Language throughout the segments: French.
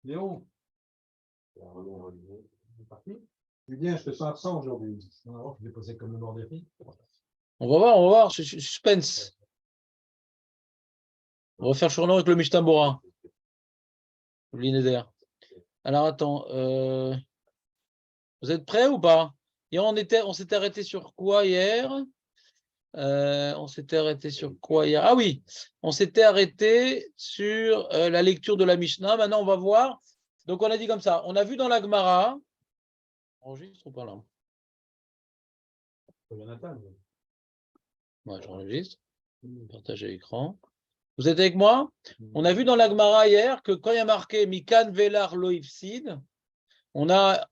Léon, c'est parti. Julien, je te sens absent aujourd'hui. Non, je l'ai posé comme le mort des filles. On va voir, suspense. On va faire Chourno avec le Mishnah Bora. L'inéder. Alors attends, vous êtes prêts ou pas? Hier, on s'était arrêté sur quoi hier? On s'était arrêté sur quoi hier? Ah oui, on s'était arrêté sur la lecture de la Mishnah. Maintenant, on va voir. Donc, on a dit comme ça. On a vu dans la Gemara. Enregistre ou pas là? Ouais, j'enregistre. Partager l'écran. Vous êtes avec moi? On a vu dans la Gemara hier que quand il y a marqué Mikan Velar Loifsid, on a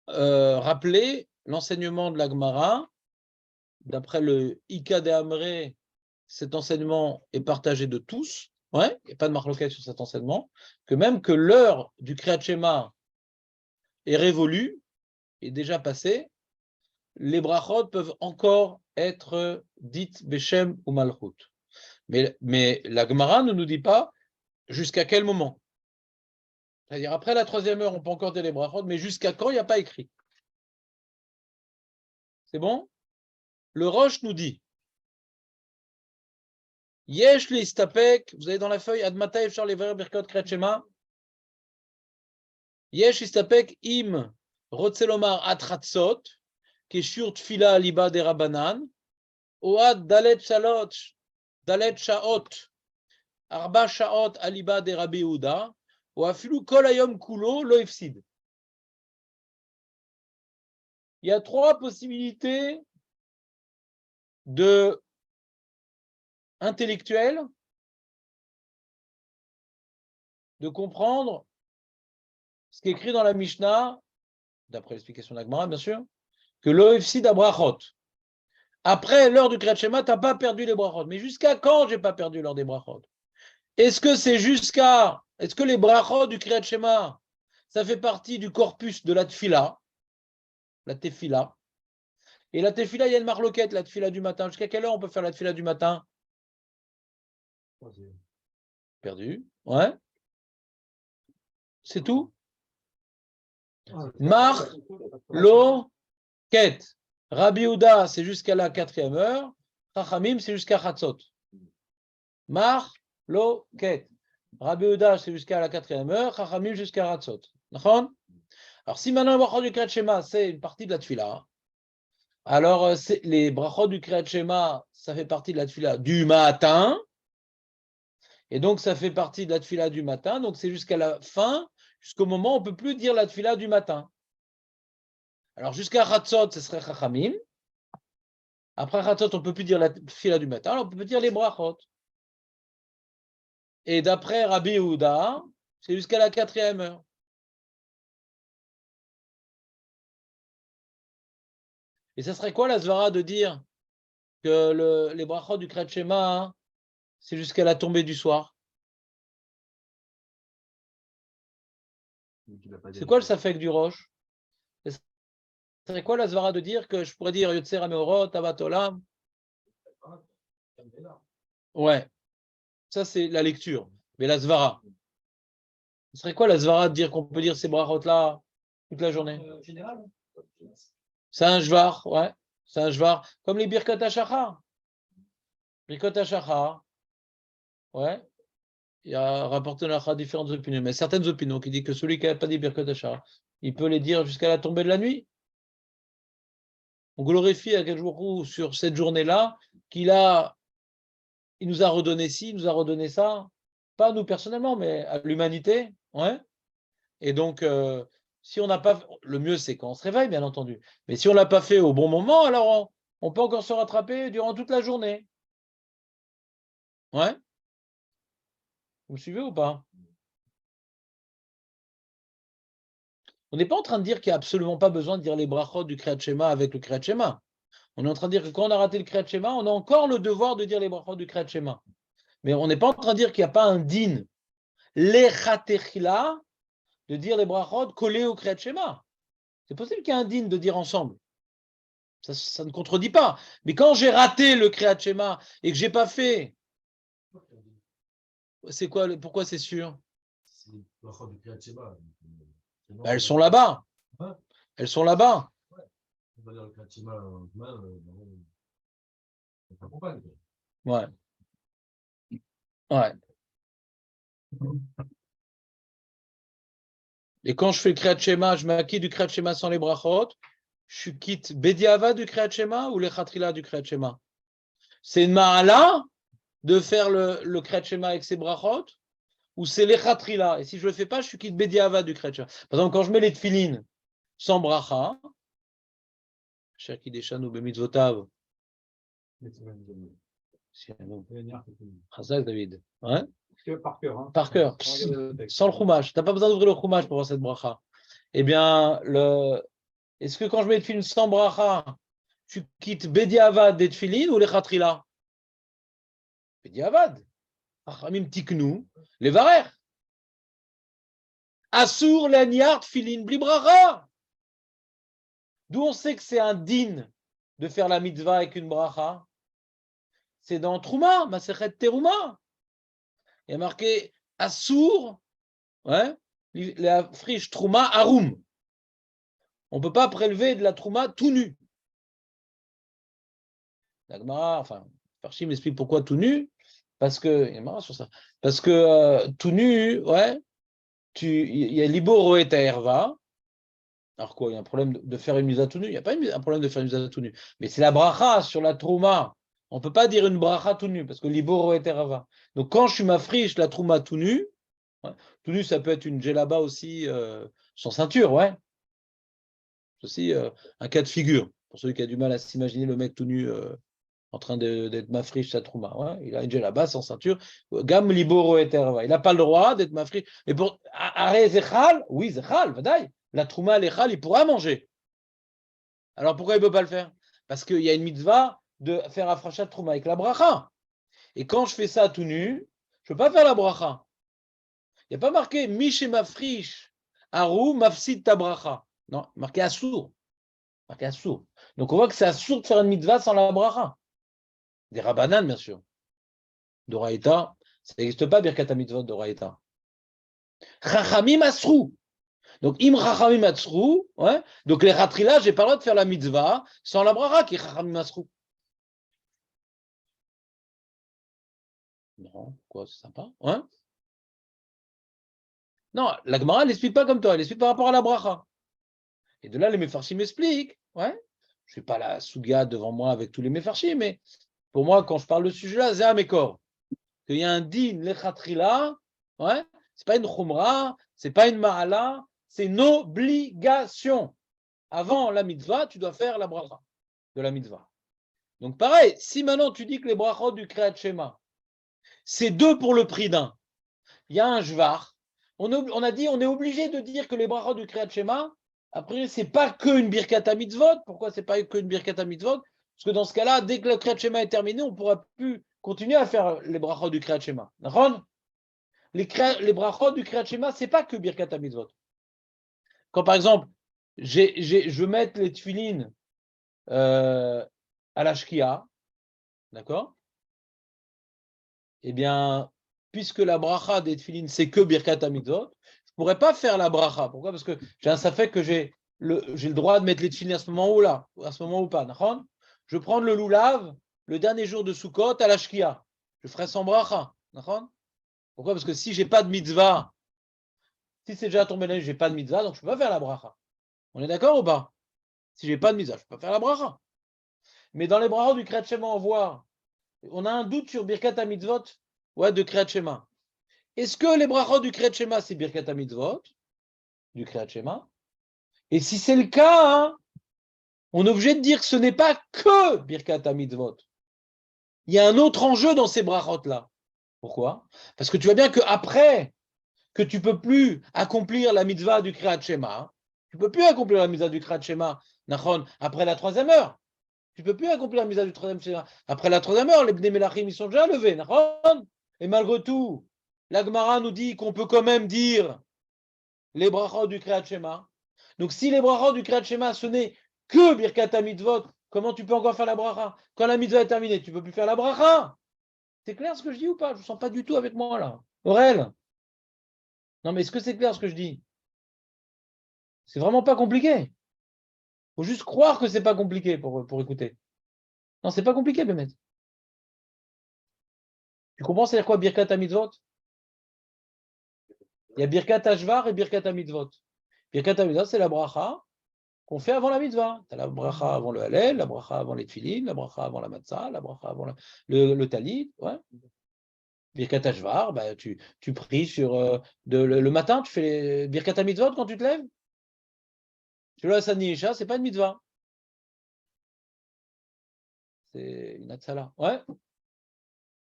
rappelé l'enseignement de la Gemara. D'après le Ika de Amré, cet enseignement est partagé de tous. Ouais, il n'y a pas de marloquette sur cet enseignement. Que même que l'heure du Kriyat Shema est révolue, est déjà passée, les brachot peuvent encore être dites Beshem ou Malchut. Mais la Gemara ne nous dit pas jusqu'à quel moment. C'est-à-dire après la 3e heure, on peut encore dire les brachot, mais jusqu'à quand, il n'y a pas écrit. C'est bon? Le Roche nous dit Yesh li istapek, vous avez dans la feuille Admata efshar lever birkot Kriyat Shema. Yesh istapek im rotzelomar atratzot, keshur tfila liba de rabanan, oad dalet shaot, arba shaot aliba de Rabbi Yehuda, ou afilu kol hayom kulo lo ifsid. Il y a 3 possibilités de intellectuels de comprendre ce qui est écrit dans la Mishnah, d'après l'explication de la Gemara, bien sûr, que l'OFC d'Abrachot. Après l'heure du Kriyat Shema, tu n'as pas perdu les brachot. Mais jusqu'à quand j'ai pas perdu l'heure des brachot? Est-ce que les brachot du Kriyat Shema, ça fait partie du corpus de la tefila, la tefila? Et la tefila, il y a une marloquette, la tefila du matin. Jusqu'à quelle heure on peut faire la tefila du matin? Perdu. Ouais. C'est tout? Mar, lo, ket. Rabbi Yehuda, c'est jusqu'à la 4e heure. Chachamim, c'est jusqu'à Chatzot. Mar, lo, ket. Rabbi Yehuda, c'est jusqu'à la 4e heure. Chachamim, jusqu'à Chatzot. D'accord? Alors, si maintenant le brachot du Kriyat Shema, c'est une partie de la tefila, alors les brachot du Kriyat Shema, ça fait partie de la tefila du matin. Et donc, ça fait partie de la tefila du matin. Donc, c'est jusqu'à la fin, jusqu'au moment où on ne peut plus dire la tefila du matin. Alors, jusqu'à Chatzot, ce serait Chachamim. Après Chatzot, on ne peut plus dire la tefila du matin. Alors, on peut dire les brachot. Et d'après Rabbi Yehuda, c'est jusqu'à la 4e heure. Et ça serait quoi la svara de dire que les brachot du Kriyat Shema, c'est jusqu'à la tombée du soir? C'est quoi le safek du roche? Ce serait quoi la svara de dire que je pourrais dire Yotzer Ameorot, Avat Olam? Ouais, ça c'est la lecture. Mais la svara, ce serait quoi la svara de dire qu'on peut dire ces brachot-là toute la journée? C'est un jvar, ouais. C'est un jvar. Comme les Birkot HaShachar. Birkot HaShachar, ouais. Il y a rapporté dans différentes opinions, mais certaines opinions qui disent que celui qui n'a pas dit Birkot HaShachar, il peut les dire jusqu'à la tombée de la nuit. On glorifie à quel jour sur cette journée-là qu'il nous a redonné ci, il nous a redonné ça. Pas nous personnellement, mais à l'humanité. Ouais. Et donc, si on n'a pas, le mieux c'est quand on se réveille, bien entendu. Mais si on ne l'a pas fait au bon moment, alors on peut encore se rattraper durant toute la journée. Ouais. Vous me suivez ou pas? On n'est pas en train de dire qu'il n'y a absolument pas besoin de dire les brachot du Kriyat Shema avec le Kriyat Shema. On est en train de dire que quand on a raté le Kriyat Shema, on a encore le devoir de dire les brachot du Kriyat Shema. Mais on n'est pas en train de dire qu'il n'y a pas un din, l'echatechila, de dire les brachot collés au Kriyat Shema. C'est possible qu'il y ait un din de dire ensemble. Ça ne contredit pas. Mais quand j'ai raté le Kriyat Shema et que je n'ai pas fait, c'est quoi, pourquoi c'est sûr? C'est les brachot du Kriyat Shema. Sinon, Elles sont là-bas. Hein? Elles sont là-bas. On va dire le Kriyat Shema demain, on t'accompagne. Ouais. Ouais. Et quand je fais le Kriyat Shema, je m'acquitte du Kriyat Shema sans les brachot, je quitte Bediava du Kriyat Shema ou les Khatrila du Kriyat Shema? C'est une ma'ala de faire le Kriyat Shema avec ses brachot ou c'est les Khatrila? Et si je ne le fais pas, je quitte Bediava du Kriyat Shema. Par exemple, quand je mets les tefilines sans bracha, Shaki Deshanu Bemitzvotav, Chazak David, ouais? Par cœur. Hein. Par cœur, sans le chumash. Tu n'as pas besoin d'ouvrir le chumash pour voir cette bracha. Eh bien, est-ce que quand je mets les tefilines sans bracha, tu quittes Bediavad des tefilines ou les Khatrila? Bediavad. Achamim tiknu, les varer. Assour l'aniart tefilin bli bracha. D'où on sait que c'est un din de faire la mitzvah avec une bracha? C'est dans Trouma, Masechet Teruma. Il y a marqué Assour, ouais, la friche Trouma Arum. On ne peut pas prélever de la Trouma tout nu. La Gemara, enfin, Farshim m'explique pourquoi tout nu. Parce que, il y a marre sur ça. Parce que tout nu, ouais, il y a Liboro et Taerva. Alors quoi, il y a un problème de faire une mise à tout nu? Il n'y a pas un problème de faire une mise à tout nu. Mais c'est la bracha sur la Trouma. On ne peut pas dire une bracha tout nu, parce que Liboro et Taerva. Donc quand je suis ma friche, la Trouma tout nu, ouais, tout nu, ça peut être une djellaba aussi sans ceinture, ouais. C'est aussi un cas de figure, pour celui qui a du mal à s'imaginer le mec tout nu en train d'être mafriche sa trouma. Ouais. Il a une djellaba sans ceinture. Gam liboro et terva. Il n'a pas le droit d'être mafriche. Mais pour arrêt zechal, oui, zechal, vadaï. La trouma, l'echal, il pourra manger. Alors pourquoi il ne peut pas le faire? Parce qu'il y a une mitzvah de faire afrachat trouma avec la bracha. Et quand je fais ça tout nu, je ne peux pas faire la bracha. Il n'y a pas marqué Miché mafriche, Arou, mafsid ta bracha. Non, marqué assour. Marqué assour. Donc on voit que c'est assour de faire une mitzvah sans la bracha. Des rabbanan, bien sûr. Doraïta, ça n'existe pas, Birkat HaMitzvot Doraïta. Chachamim asrou. Donc, im chachamim asrou, ouais, donc les ratrila, j'ai pas le droit de faire la mitzvah sans la bracha qui est chachamim asrou. Non, quoi, c'est sympa, ouais. Non, la Gemara, elle n'explique pas comme toi, elle explique par rapport à la bracha. Et de là, les Mefarshim m'expliquent, ouais. Je ne suis pas la Souga devant moi avec tous les Mefarshim, mais pour moi, quand je parle de ce sujet-là, c'est à mes corps. Qu'il y a un din, lechatrila, ouais, c'est pas une chumra, c'est pas une ma'ala, c'est une obligation. Avant la mitzvah, tu dois faire la bracha de la mitzvah. Donc pareil, si maintenant tu dis que les brachot du Kriyat Shema, c'est 2 pour le prix d'un, il y a un jvar, on a dit, on est obligé de dire que les brachot du Kriyat Shema, après, c'est pas qu'une birkat mitzvot. Pourquoi c'est pas qu'une birkat mitzvot? Parce que dans ce cas-là, dès que le Kriyat Shema est terminé, on ne pourra plus continuer à faire les brachot du Kriyat Shema. D'accord? Les brachot du Kriyat Shema, c'est pas que birkat mitzvot. Quand par exemple, je veux mettre les tefilines à la shkia, d'accord? Eh bien, puisque la bracha des tefilines, c'est que birkat mitzvot, je ne pourrais pas faire la bracha. Pourquoi? Parce que j'ai un safek que j'ai le droit de mettre les tefilines à ce moment ou là, à ce moment ou pas. D'accord? Je prends le loulav le dernier jour de Sukkot à la shkia. Je ferai sans bracha. D'accord? Pourquoi? Parce que si je n'ai pas de mitzvah, si c'est déjà tombé la nuit, je n'ai pas de mitzvah, donc je ne peux pas faire la bracha. On est d'accord ou pas? Si je n'ai pas de mitzvah, je ne peux pas faire la bracha. Mais dans les brachot du Kriyat Shema, on a un doute sur Birkat HaMitzvot, ouais, de Kriyat Shema. Est-ce que les brachot du Kriyat Shema, c'est Birkat HaMitzvot, du Kriyat Shema? Et si c'est le cas, hein, on est obligé de dire que ce n'est pas que Birkat HaMitzvot. Il y a un autre enjeu dans ces brachot-là. Pourquoi? Parce que tu vois bien qu'après que tu ne peux plus accomplir la mitzvah du Kriyat Shema, tu ne peux plus accomplir la mitzvah du Kriyat Shema, après la 3e heure. Tu ne peux plus accomplir la mise à du 3e Shema. Après la 3e heure, les Bnei Melachim, ils sont déjà levés. Et malgré tout, la Gemara nous dit qu'on peut quand même dire les brachot du Kriyat Shema. Donc si les brachot du Kriyat Shema, ce n'est que Birkat HaMitzvot, comment tu peux encore faire la bracha? Quand la mitzvah est terminée, tu ne peux plus faire la bracha. C'est clair ce que je dis ou pas? Je ne me sens pas du tout avec moi là. Aurel? Non, mais est-ce que c'est clair ce que je dis? C'est vraiment pas compliqué. Il faut juste croire que c'est pas compliqué pour écouter. Non, c'est pas compliqué, Bémet. Tu comprends, c'est-à-dire quoi, Birkat HaMitzvot? Il y a Birkat HaShvar et Birkat HaMitzvot. Birkat HaMitzvot, c'est la bracha qu'on fait avant la mitzvah. Tu as la bracha avant le halel, la bracha avant les tefillin, la bracha avant la matzah, la bracha avant le talit. Ouais. Birkat HaShvar, bah, tu pries sur le matin, tu fais les Birkat HaMitzvot quand tu te lèves. Tu vois, Sani Isha, c'est pas une mitzvah. C'est une atzala. Ouais,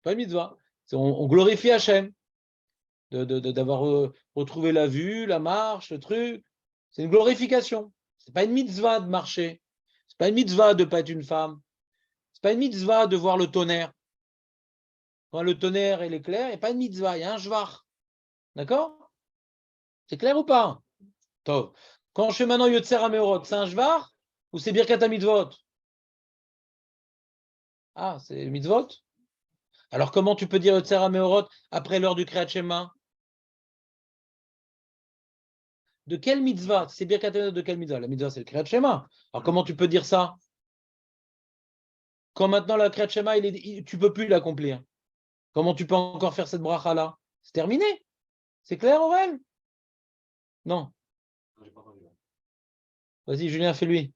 pas une mitzvah. On glorifie Hachem d'avoir retrouvé la vue, la marche, le truc. C'est une glorification. C'est pas une mitzvah de marcher. C'est pas une mitzvah de ne pas être une femme. C'est pas une mitzvah de voir le tonnerre. Quand le tonnerre et l'éclair, il n'y a pas une mitzvah, il y a un jvar. D'accord? C'est clair ou pas? Tov. Quand je fais maintenant Yotzer HaMeorot, c'est un jvar ou c'est Birkat HaMitzvot? Ah, c'est mitzvot? Alors comment tu peux dire Yotzer HaMeorot après l'heure du Kriyat Shema? De quelle mitzvah? C'est Birkat HaMitzvot de quelle mitzvah? La mitzvah, c'est le Kriyat Shema. Alors comment tu peux dire ça? Quand maintenant la Kriyat Shema, tu ne peux plus l'accomplir. Comment tu peux encore faire cette bracha-là? C'est terminé. C'est clair, Aurel? Non. Vas-y, Julien, fais-lui.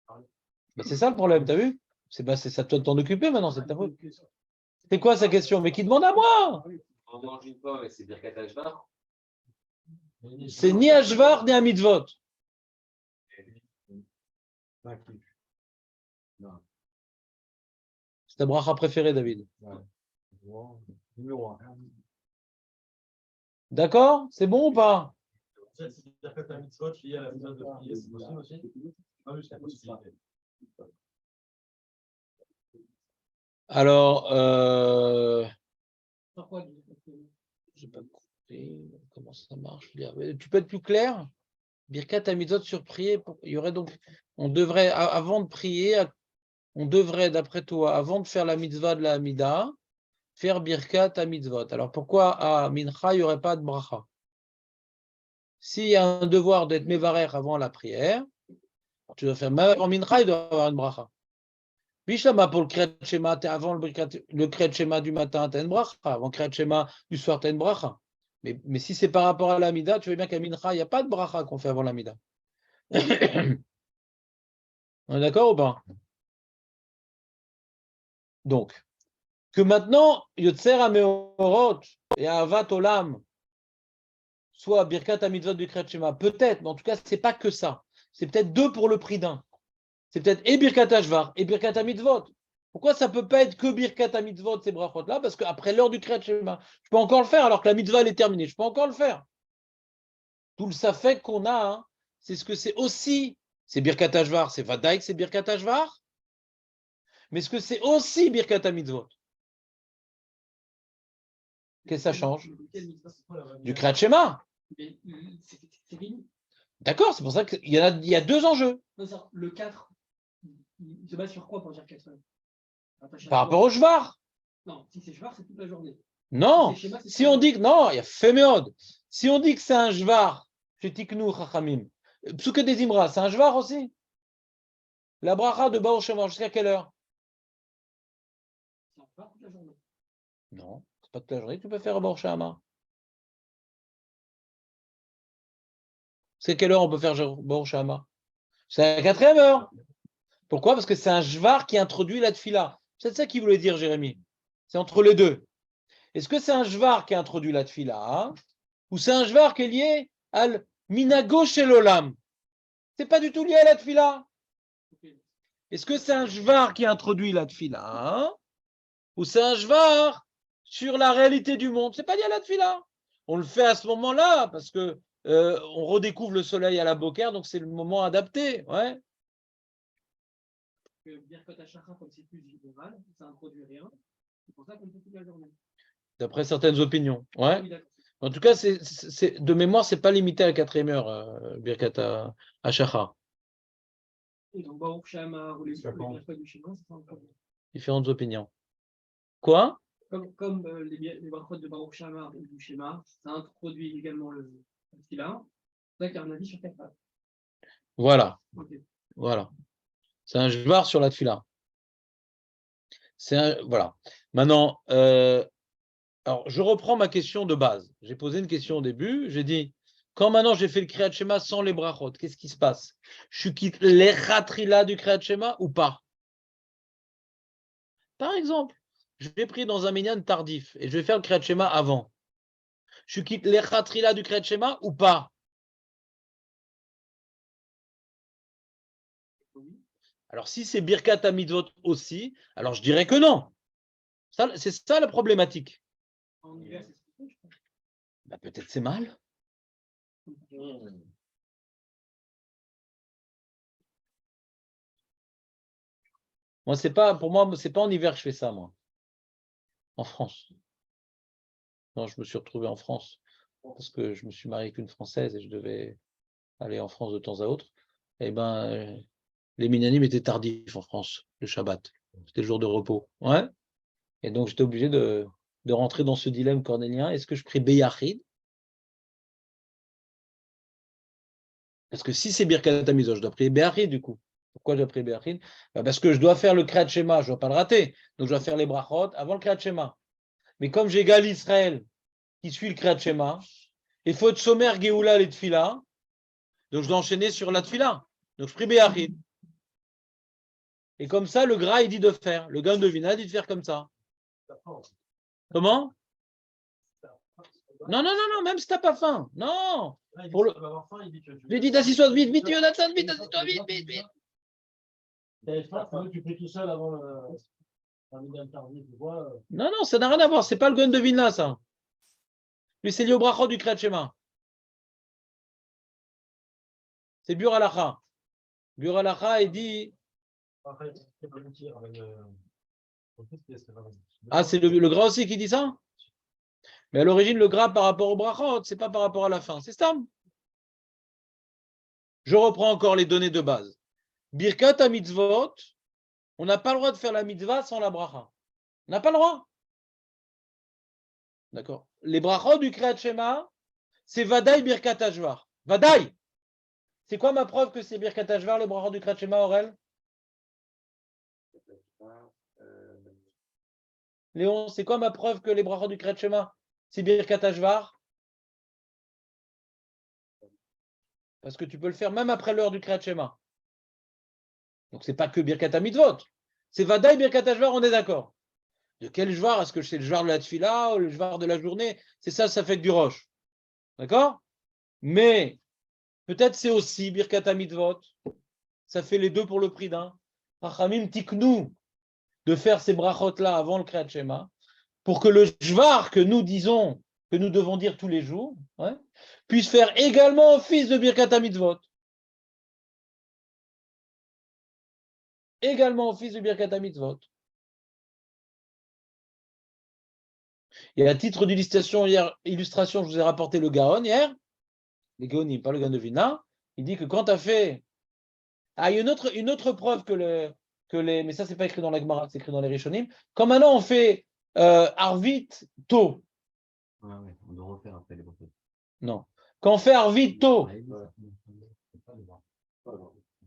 Bah, c'est ça le problème, t'as vu? C'est ça, toi de t'en occuper maintenant, c'est ta faute. C'est quoi sa question? Mais qui demande à moi? On mange une pomme et c'est Birkat HaShvar. C'est ni à Shvar ni à Mitzvot. C'est ta bracha préférée, David. Numéro 1. D'accord? C'est bon ou pas? C'est Birkat HaMitzvot lié à la mitzvah de prier, c'est possible aussi? Ah oui, c'est la possibilité. Alors, j'ai pas compris comment ça marche. Tu peux être plus clair? Birkat HaMitzvot sur prier, il y aurait donc, on devrait, avant de prier, on devrait, d'après toi, avant de faire la mitzvah de la Hamida, faire Birkat HaMitzvot. Alors pourquoi à Mincha, il n'y aurait pas de bracha? S'il y a un devoir d'être Mevarer avant la prière, tu dois faire en Mincha, il doit y avoir une bracha. Bishama pour le Kriyat Shema, avant le Kriyat Shema du matin, tu as une bracha. Avant le Kriyat Shema du soir, tu as une bracha. Mais si c'est par rapport à l'Amida, tu vois bien qu'à Mincha, il n'y a pas de bracha qu'on fait avant l'Amida. On est d'accord ou pas? Donc, que maintenant, Yotzer HaMeorot et Ahavat Olam soit Birkat HaMitzvot du Kriyat Shema, peut-être, mais en tout cas, c'est pas que ça. C'est peut-être deux pour le prix d'un. C'est peut-être et Birkat HaShvar et Birkat HaMitzvot. Pourquoi ça ne peut pas être que Birkat HaMitzvot, ces brachot-là? Parce qu'après l'heure du Kriyat Shema, je peux encore le faire alors que la mitzvah elle est terminée. Je peux encore le faire. Tout le safek qu'on a, hein, c'est ce que c'est aussi. C'est Birkat HaShvar, c'est Vadaïk, c'est Birkat HaShvar. Mais ce que c'est aussi Birkat HaMitzvot. Qu'est-ce que ça change? Du Kriyat Shema. D'accord, c'est pour ça qu'il y a deux enjeux. Le 4, il se base sur quoi pour dire 4 heures? Par rapport au Shvar. Non, si c'est Shvar, c'est toute la journée. Non, si on dit que non, il y a Féméod. Si on dit que c'est un Shvar, chez Tiknou Chachamim, Psuke des Imra, c'est un Shvar aussi. La bracha de Baor Shema, jusqu'à quelle heure? C'est Shvar toute la journée. Non, c'est pas toute la journée que tu peux faire Baor Shema. C'est quelle heure on peut faire Baor Shema? C'est la 4e heure. Pourquoi? Parce que c'est un Shvar qui introduit la Tfila. C'est ça qu'il voulait dire, Jérémie. C'est entre les deux. Est-ce que c'est un Shvar qui introduit la Tfila ou c'est un Shvar qui est lié al Minago Shel Olam? C'est pas du tout lié à la Tfila. Est-ce que c'est un Shvar qui introduit la Tfila ou c'est un Shvar sur la réalité du monde? C'est pas lié à la Tfila. On le fait à ce moment-là parce que on redécouvre le soleil à la Boker, donc c'est le moment adapté. Ouais. Birkat HaShachar, comme c'est plus général, ça introduit rien. C'est pour ça qu'on fait toute la journée. D'après certaines opinions. Ouais. Oui, En tout cas, de mémoire, c'est pas limité à la 4e heure, Birkat HaShachar. Et donc, Baruch Shama ou les Ça dépend. brachot du schéma, c'est pas un problème. Différentes opinions. Quoi? Comme les brachot de Baruch Shama ou du schéma, ça introduit également le fila. C'est ça qu'il y a un avis sur quatre pattes. Voilà. Ok. Voilà. C'est un jvar sur la tefila. Voilà. Maintenant, alors, je reprends ma question de base. J'ai posé une question au début. J'ai dit, quand maintenant j'ai fait le Kriyat Shema sans les brachot, qu'est-ce qui se passe? Je quitte les khatrila du Kriyat Shema ou pas? Par exemple, je vais pris dans un minyan tardif et je vais faire le Kriyat Shema avant. Je quitte les khatrila du Kriyat Shema ou pas? Alors, si c'est Birkat Hamidvot aussi, alors je dirais que non. C'est ça la problématique. En hiver, c'est ce que je pense. Bah, peut-être c'est mal. Pour moi, c'est pas en hiver que je fais ça, moi. En France. Non, je me suis retrouvé en France parce que je me suis marié avec une Française et je devais aller en France de temps à autre. Eh ben, les minyanim étaient tardifs en France, le Shabbat. C'était le jour de repos. Ouais. Et donc, j'étais obligé de rentrer dans ce dilemme cornélien. Est-ce que je prie Beyachid? Parce que si c'est Birkat Hamizot, je dois prier Beyachid du coup. Pourquoi je dois prier Beyachid? Parce que je dois faire le Kriyat Shema, je ne dois pas le rater. Donc, je dois faire les brachot avant le Kriyat Shema. Mais comme j'ai Gal Israël qui suit le Kriyat Shema, il faut être sommaire Géoula les Tfila. Donc, je dois enchaîner sur la Tfila. Donc, je prie Beyachid. Et comme ça, le gras, il dit de faire. Le gain de Vina dit de faire comme ça. Comment? Non, non, non, non, même si tu n'as pas faim. Non. Pour le... Je lui dis d'assis-toi vite, vite, Jonathan, vite, assis-toi vite, vite, vite. Tu fais tout seul avant un minyan tardif, tu vois. Non, non, ça n'a rien à voir. C'est pas le gun de Vina, ça. Lui, c'est lié au brachot du Kriyat Shema. C'est Bur Halacha. Bur Halacha, il dit. Ah, c'est le gras aussi qui dit ça? Mais à l'origine, le gras par rapport au brachot, c'est pas par rapport à la fin. C'est ça. Je reprends encore les données de base. Birkat à mitzvot, on n'a pas le droit de faire la mitzvah sans la bracha. On n'a pas le droit. D'accord. Les brachot du Kriyat Shema, c'est Vadaï Birkat Hashvar. Vadaï. C'est quoi ma preuve que c'est Birkat Hashvar, les brachot du Kriyat Shema, Aurel? Léon, c'est quoi ma preuve que les brachot du Kriyat Shema, c'est Birkat Hashvar? Parce que tu peux le faire même après l'heure du Kriyat Shema. Donc, ce n'est pas que Birkat HaMitzvot. C'est Vadaï Birkat Hashvar, on est d'accord. De quel jvar? Est-ce que c'est le jvar de la tfila ou le jvar de la journée? C'est ça, ça fait que du roche. D'accord? Mais peut-être c'est aussi Birkat HaMitzvot. Ça fait les deux pour le prix d'un. Rachamim tiknou de faire ces brachot-là avant le Kriyat Shema pour que le jvar que nous disons, que nous devons dire tous les jours, ouais, puisse faire également office de Birkat HaMitzvot. Également office de Birkat HaMitzvot. Et à titre d'illustration, je vous ai rapporté le Gaon hier, le Gaonim, pas le Gaon de Vina. Il dit que quand tu as fait. Ah, il y a une autre preuve que les. Mais ça, c'est pas écrit dans la Gemara, c'est écrit dans les Rishonim. Quand maintenant on fait Arvit tôt. Ah ouais, on doit refaire après les brachot. Non. Quand on fait Arvit tôt.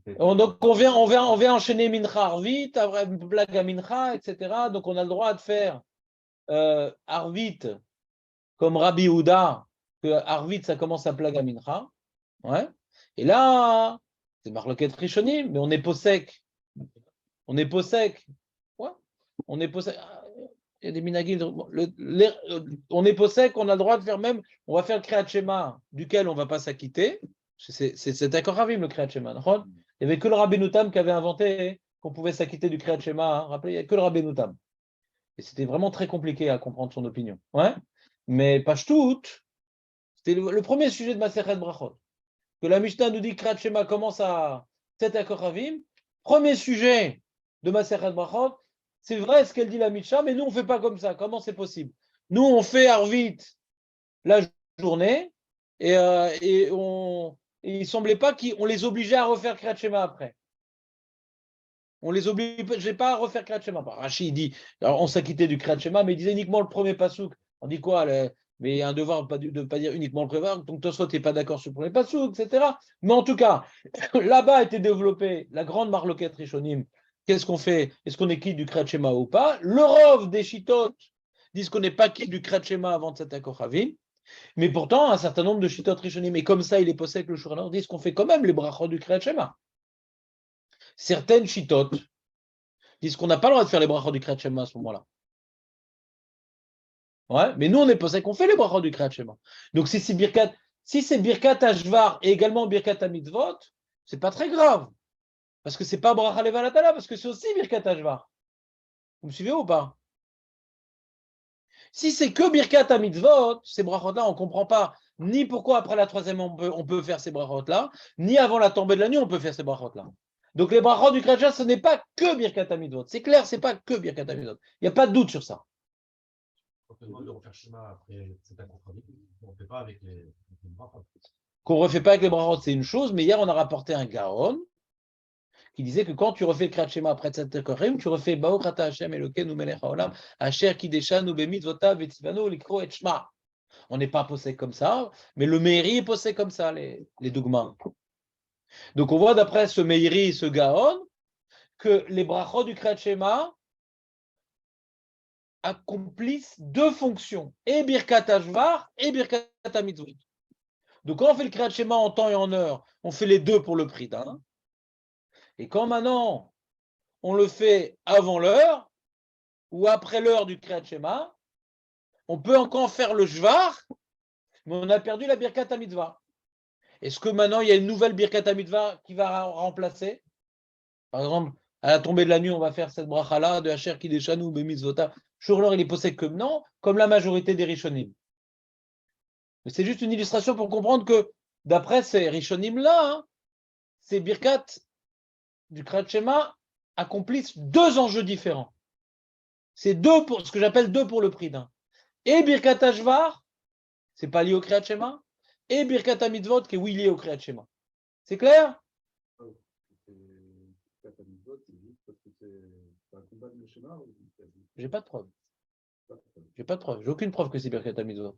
Donc on vient enchaîner Mincha Arvit, Blaga Mincha, etc. Donc on a le droit de faire Arvit comme Rabbi Houda, que Arvit ça commence à Plaga Mincha. Ouais. Et là, c'est Marloket Rishonim, mais on est posek. On est posek. Ouais. On est posek. Il y a des minagim. On est posek, on a le droit de faire même. On va faire le Kriyat Shema, duquel on ne va pas s'acquitter. C'est d'accord Ravim, le Kriyat Shema. Il n'y avait que le Rabbeinu Tam qui avait inventé qu'on pouvait s'acquitter du Kriyat Shema. Hein. Rappelez, il n'y a que le Rabbeinu Tam. Et c'était vraiment très compliqué à comprendre son opinion. Ouais. Mais Pashtout, c'était le premier sujet de Masechet Brachot. Que la Mishnah nous dit que Kriyat Shema commence à 7 Akoravim. Premier sujet de Masechet Brachot, c'est vrai ce qu'elle dit la Mishnah, mais nous on ne fait pas comme ça. Comment c'est possible? Nous on fait Arvit la journée et il ne semblait pas qu'on les obligeait à refaire Kriyat Shema après. On les oblige, je n'ai pas à refaire Kriyat Shema. Rashi dit, alors on s'est quitté du Kriyat Shema, mais il disait uniquement le premier pasouk. On dit quoi mais il y a un devoir de ne pas dire uniquement le premier pasouk. Donc Tosfot n'est pas d'accord sur le premier pasouk, etc. Mais en tout cas, là-bas a été développée la grande marloquette Rishonim. Qu'est-ce qu'on fait? Est-ce qu'on est quitte du Kriyat Shema ou pas? Le Rov des Shitot disent qu'on n'est pas quitte du Kriyat Shema avant de cet Kochavim. Mais pourtant, un certain nombre de Shitot Rishonim, et comme ça, il est posé avec le Shulchan disent qu'on fait quand même les brachot du Kriyat Shema. Certaines Shitot disent qu'on n'a pas le droit de faire les brachot du Kriyat Shema à ce moment-là. Ouais, mais nous, on est posé qu'on fait les brachot du Kriyat Shema. Donc, si c'est Birkat Ashvar et également Birkat HaMitzvot, c'est pas très grave. Parce que c'est pas bracha levalatala, parce que c'est aussi Birkat Ashvar. Vous me suivez ou pas? Si c'est que Birkat HaMitzvot, ces brachot-là, on ne comprend pas ni pourquoi après la troisième on peut faire ces brachot-là, ni avant la tombée de la nuit on peut faire ces brachot-là. Donc les brachot du Kriyat Shema, ce n'est pas que Birkat HaMitzvot. C'est clair, ce n'est pas que Birkat HaMitzvot. Il n'y a pas de doute sur ça. Quand on demande de refaire Shema après cet accompagnement, on ne fait pas avec les brachot. Qu'on ne refait pas avec les brachot, c'est une chose, mais hier on a rapporté un Gaon qui disait que quand tu refais le Kriyat Shema après Tzat Korim, tu refais Baruch Ata Hashem Elokeinu Melech HaOlam, Asher Kideshanu Bemitzvotav V'Tzivanu Likro Et Shema. On n'est pas posé comme ça, mais le Meiri est posé comme ça, les dogmas. Donc on voit d'après ce Meiri, ce Gaon, que les brachot du Kriyat Shema accomplissent deux fonctions, et Birkat Ashvar et Birkat HaMitzvot. Donc quand on fait le Kriyat Shema en temps et en heure, on fait les deux pour le prix d'un. Et quand maintenant on le fait avant l'heure ou après l'heure du Kriyat Shema, on peut encore faire le Shvar, mais on a perdu la Birkat HaMitzvah. Est-ce que maintenant il y a une nouvelle Birkat HaMitzvah qui va remplacer? Par exemple, à la tombée de la nuit, on va faire cette bracha-là de Asher Kideshanu Bemitzvotav. Shurlor, il est posé comme non, comme la majorité des Rishonim. Mais c'est juste une illustration pour comprendre que d'après ces Rishonim-là, ces Birkat du Kriyat Shema accomplissent deux enjeux différents. C'est deux pour ce que j'appelle deux pour le prix d'un. Et Birkat Ashvar, c'est pas lié au Kriyat Shema, et Birkat HaMitzvot qui est oui lié au Kriyat Shema. C'est clair? J'ai pas de preuve. J'ai pas de preuve. J'ai aucune preuve que c'est Birkat HaMitzvot.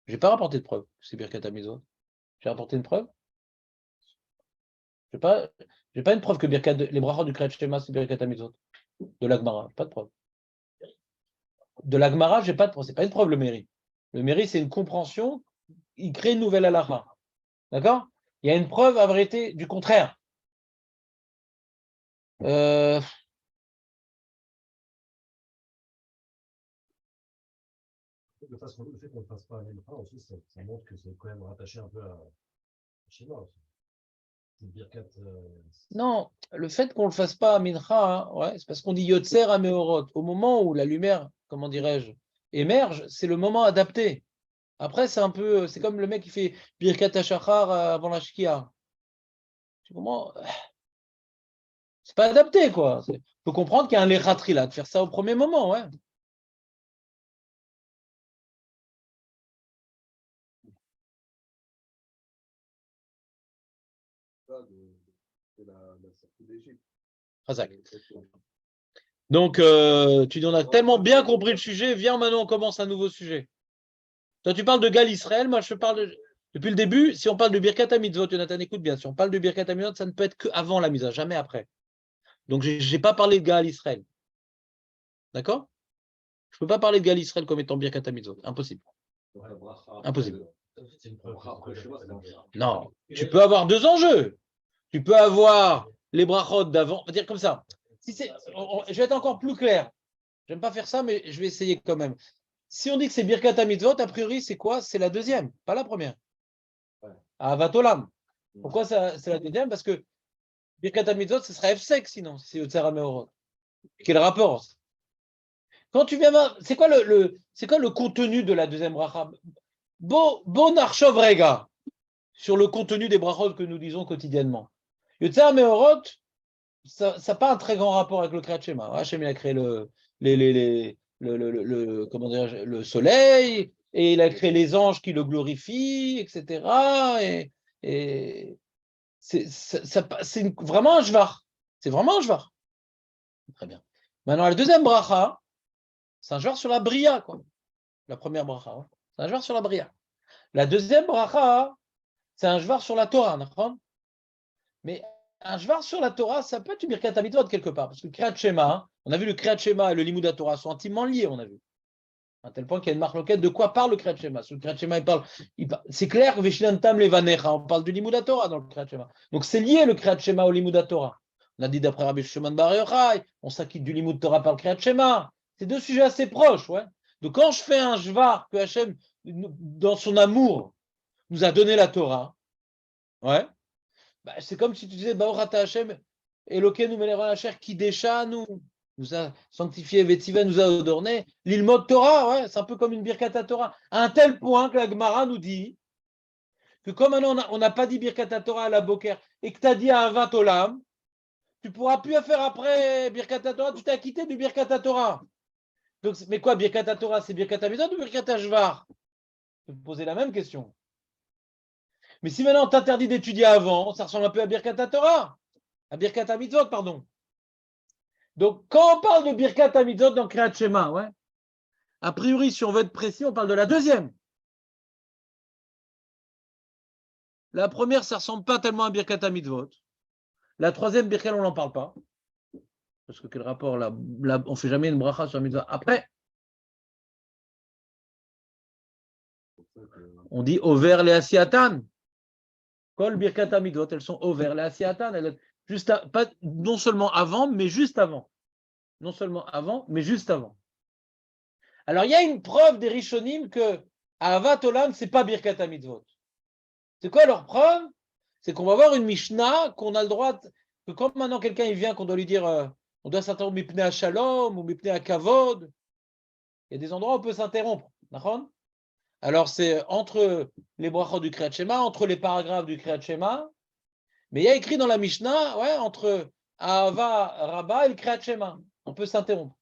J'ai pas rapporté de preuve que c'est Birkat HaMitzvot. J'ai rapporté une preuve? J'ai pas une preuve que les brachot du Kriyat Shema c'est Birkat HaMitzvot. De l'Agmara, pas de preuve. De l'Agmara, j'ai pas de preuve. C'est pas une preuve le Meiri. Le Meiri, c'est une compréhension. Il crée une nouvelle halakha. D'accord? Il y a une preuve à vérité du contraire. Le fait qu'on ne fasse pas à Mincha aussi, ça montre que c'est quand même rattaché un peu à Shema aussi. Non, le fait qu'on ne le fasse pas à Mincha, ouais, c'est parce qu'on dit Yotzer à Meorot. Au moment où la lumière, comment dirais-je, émerge, c'est le moment adapté. Après, c'est comme le mec qui fait Birkat HaShachar avant la Shkia. C'est pas adapté, quoi. On peut comprendre qu'il y a un lechatri là, de faire ça au premier moment, ouais. Razak. Donc, tu dis, on a tellement bien compris le sujet, viens maintenant, on commence un nouveau sujet. Toi, tu parles de Gal Israël, moi, je parle depuis le début, si on parle de Birkat HaMitzvot, Jonathan, écoute bien, si on parle de Birkat HaMitzvot, ça ne peut être qu'avant la mise, jamais après. Donc, je n'ai pas parlé de Gal Israël. D'accord? Je ne peux pas parler de Gal Israël comme étant Birkat HaMitzvot. Impossible. Impossible. Non, tu peux avoir deux enjeux. Tu peux avoir les brachot d'avant, on va dire comme ça. Je vais être encore plus clair. J'aime pas faire ça, mais je vais essayer quand même. Si on dit que c'est Birkat HaMitzvot, a priori, c'est quoi? C'est la deuxième, pas la première. Ahavat Olam. Pourquoi c'est la deuxième? Parce que Birkat HaMitzvot, ce serait F-sec sinon, si c'est Yotzer HaMeorot. Quel rapport? Quand tu viens voir, c'est quoi le contenu de la deuxième bracha? Bon archov rega sur le contenu des brachot que nous disons quotidiennement. Yotzer HaMeorot, ça n'a pas un très grand rapport avec le Kriyat Shema. Hachem, il a créé comment le soleil, et il a créé les anges qui le glorifient, etc. Et c'est vraiment un shvar. C'est vraiment un shvar. Très bien. Maintenant, la deuxième bracha, c'est un joueur sur la bria, quoi. La première bracha, hein. C'est un joueur sur la bria. La deuxième bracha, c'est un joueur sur la Torah, d'accord? Mais un joueur sur la Torah, ça peut être une birkat mitzvot quelque part, parce que le Kriyat Shema, on a vu le Kriyat Shema et le Limud Torah sont intimement liés, on a vu. À tel point qu'il y a une marque loquette de quoi parle le Kriyat Shema. Sur le Kriyat Shema, c'est clair que Veshinantam Levanecha, on parle du Limud Torah dans le Kriyat Shema. Donc c'est lié le Kriyat Shema au Limud Torah. On a dit d'après Rabbi Shimon Bar Yochai, on s'acquitte du Limud Torah par le Kriyat Shema. C'est deux sujets assez proches, ouais. Donc quand je fais un jvar que Hachem, dans son amour, nous a donné la Torah, ouais, bah, c'est comme si tu disais Baruch Ata Hachem, Elokeinu melech haasher kidesha nous a sanctifié, Vetiva nous a adorné, l'ilmod Torah, ouais, c'est un peu comme une birkat Torah, à un tel point que la Gemara nous dit que comme maintenant on n'a pas dit birkat Torah à la Boker et que tu as dit à Avat Olam, tu ne pourras plus faire après birkat Torah, tu t'es acquitté du birkat Torah. Donc, mais quoi, birkat Torah, c'est birkat Mitzvot ou birkat Shvar? Je vais te poser la même question. Mais si maintenant on t'interdit d'étudier avant, ça ressemble un peu à birkat Torah, à birkat Mitzvot, pardon. Donc, quand on parle de birkat Mitzvot dans Kriyat Shema, ouais, a priori, si on veut être précis, on parle de la deuxième. La première, ça ne ressemble pas tellement à birkat Mitzvot. La troisième, birkat, on n'en parle pas. Parce que quel rapport là, on ne fait jamais une bracha sur Mitzvot. Après, on dit over les asiatan. Kol birkat Mitzvot, elles sont over les asiatan. Juste pas, non seulement avant, mais juste avant. Non seulement avant, mais juste avant. Alors, il y a une preuve des Rishonim que Ahavat Olam, ce n'est pas birkat Mitzvot. C'est quoi leur preuve? C'est qu'on va voir une Mishnah qu'on a le droit, que quand maintenant quelqu'un il vient, qu'on doit lui dire, on doit s'interrompre mipnei à Shalom ou mipnei à Kavod. Il y a des endroits où on peut s'interrompre. D'accord? Alors c'est entre les brachot du Kriyat Shema, entre les paragraphes du Kriyat Shema, mais il y a écrit dans la Mishnah, ouais, entre Ahava Rabba et le Kriyat Shema. On peut s'interrompre.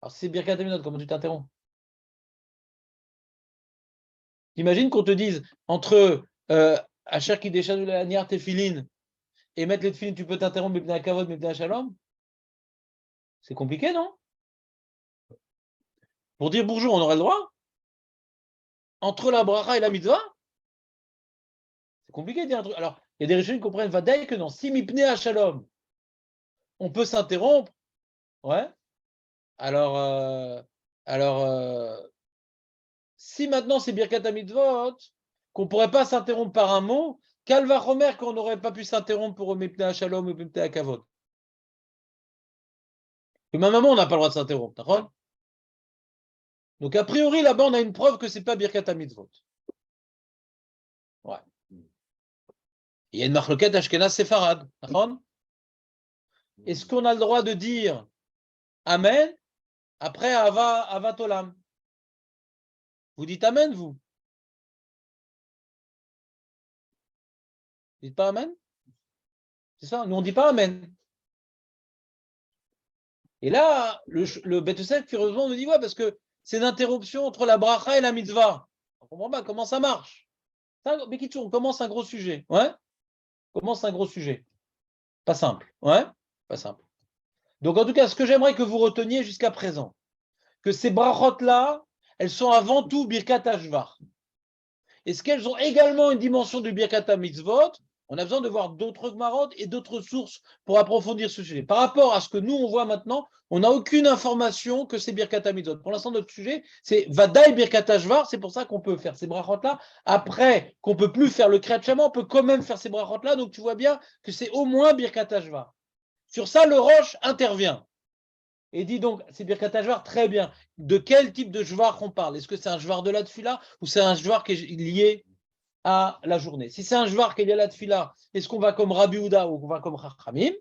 Alors si c'est Birkat Hamidot, comment tu t'interromps? T'imagines qu'on te dise entre Asher qui déchadou la niar tefilin et mettre les tefilin, tu peux t'interrompre, mais à kavod, mais à shalom. C'est compliqué, non? Pour dire bonjour, on aurait le droit? Entre la bracha et la mitzvah? C'est compliqué de dire un truc. Alors, il y a des régions qui comprennent vadaï que non. Si mipnei à shalom, on peut s'interrompre, ouais. Alors, si maintenant c'est birkat mitzvot, qu'on ne pourrait pas s'interrompre par un mot, Kalva Romer qu'on n'aurait pas pu s'interrompre pour mipnei à shalom ou mipnei à kavod. Que ma maman, on n'a pas le droit de s'interrompre, d'accord? Donc, a priori, là-bas, on a une preuve que ce n'est pas birkat mitzvot. Ouais. Il y a une marloquette Ashkenaz séfarade, d'accord? Est-ce qu'on a le droit de dire Amen après Avat Olam? Vous dites Amen, vous? Vous dites pas Amen? C'est ça? Nous, on ne dit pas Amen. Et là, le Beth Yosef, curieusement, nous dit ouais, parce que c'est une interruption entre la bracha et la mitzvah. On ne comprend pas comment ça marche. Mais qui on commence un gros sujet. Ouais? On commence un gros sujet. Pas simple. Ouais? Pas simple. Donc, en tout cas, ce que j'aimerais que vous reteniez jusqu'à présent, que ces brachot-là, elles sont avant tout Birkat Hashvar. Est-ce qu'elles ont également une dimension du Birkat Mitzvot? On a besoin de voir d'autres Gmarot et d'autres sources pour approfondir ce sujet. Par rapport à ce que nous, on voit maintenant, on n'a aucune information que c'est Birkat Mitzvot. Pour l'instant, notre sujet, c'est Vadaï Birkat Hashvar. C'est pour ça qu'on peut faire ces brachot-là. Après, qu'on ne peut plus faire le Kriyat Shema, on peut quand même faire ces brachot-là. Donc, tu vois bien que c'est au moins Birkat Hashvar. Sur ça, le Roche intervient. Et dit donc, c'est Birkat Hashvar, très bien. De quel type de jvar on parle? Est-ce que c'est un jvar de la tfila ou c'est un jvar qui est lié à la journée? Si c'est un jvar qui est lié à la tfila, est-ce qu'on va comme Rabbi Houda ou on va comme Chachamim?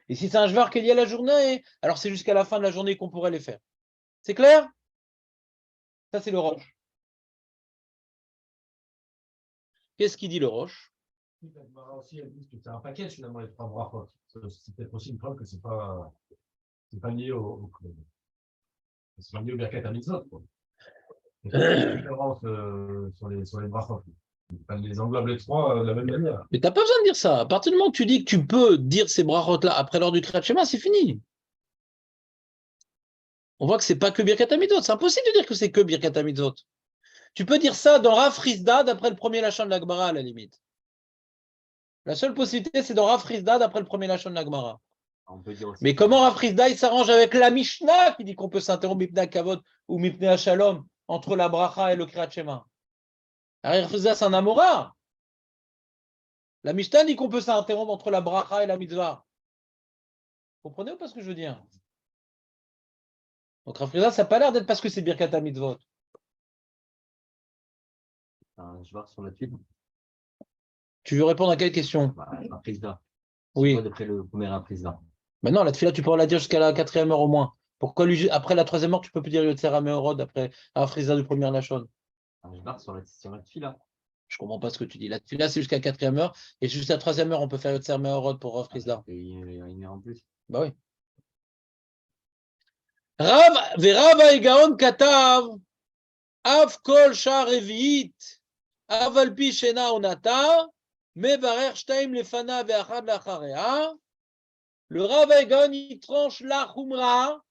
Et si c'est un jvar qui est lié à la journée, alors c'est jusqu'à la fin de la journée qu'on pourrait les faire. C'est clair? Ça, c'est le Roche. Qu'est-ce qu'il dit le Roche? C'est un paquet finalement les trois brachot. C'est peut-être aussi une preuve que c'est pas lié au c'est pas lié au Birkat Mitzvot. Il y a une différence sur les brachot. Enfin, les englobe les trois de la même manière. Mais tu n'as pas besoin de dire ça. À partir du moment que tu dis que tu peux dire ces brachot-là après l'heure du Kriyat Shema, c'est fini. On voit que c'est pas que Birkat HaMitzvot. C'est impossible de dire que c'est que Birkat HaMitzvot. Tu peux dire ça dans Rav Rizda d'après le premier Lachon de la Gemara à la limite. La seule possibilité, c'est dans Rav Rizda d'après le premier Lachon de la Gemara. On peut dire aussi. Mais comment Rav Rizda il s'arrange avec la Mishnah qui dit qu'on peut s'interrompre Mipnei Kavod ou Mipnei Shalom entre la bracha et le Kriyat Shema? Rav Rizda, c'est un Amora. La Mishnah dit qu'on peut s'interrompre entre la bracha et la mitzvah. Vous comprenez ou pas ce que je veux dire? Donc Rav Rizda, ça n'a pas l'air d'être parce que c'est Birkat HaMitzvot. Je vois sur la tuile. Tu veux répondre à quelle question? Un président. Oui. D'après le premier un président. Mais non, la tefila, tu peux la dire jusqu'à la 4e heure au moins. Pourquoi lui, après la 3e heure, tu peux plus dire Yotzer HaMeorod après Rav Rizda du premier Lachon? Je barre sur la tuile. Je comprends pas ce que tu dis. La tefila, c'est jusqu'à la 4e heure et jusqu'à la 3e heure, on peut faire Yotzer HaMeorod pour Rav Rizda. Et il y a une heure en plus. Bah oui. Rav Ha'egaon katav av kol shah revi'it av al pi shena onata mevarer shtaim lefana ve'achad lacharea. Le Rav Ha'egaon, il tranche la chumra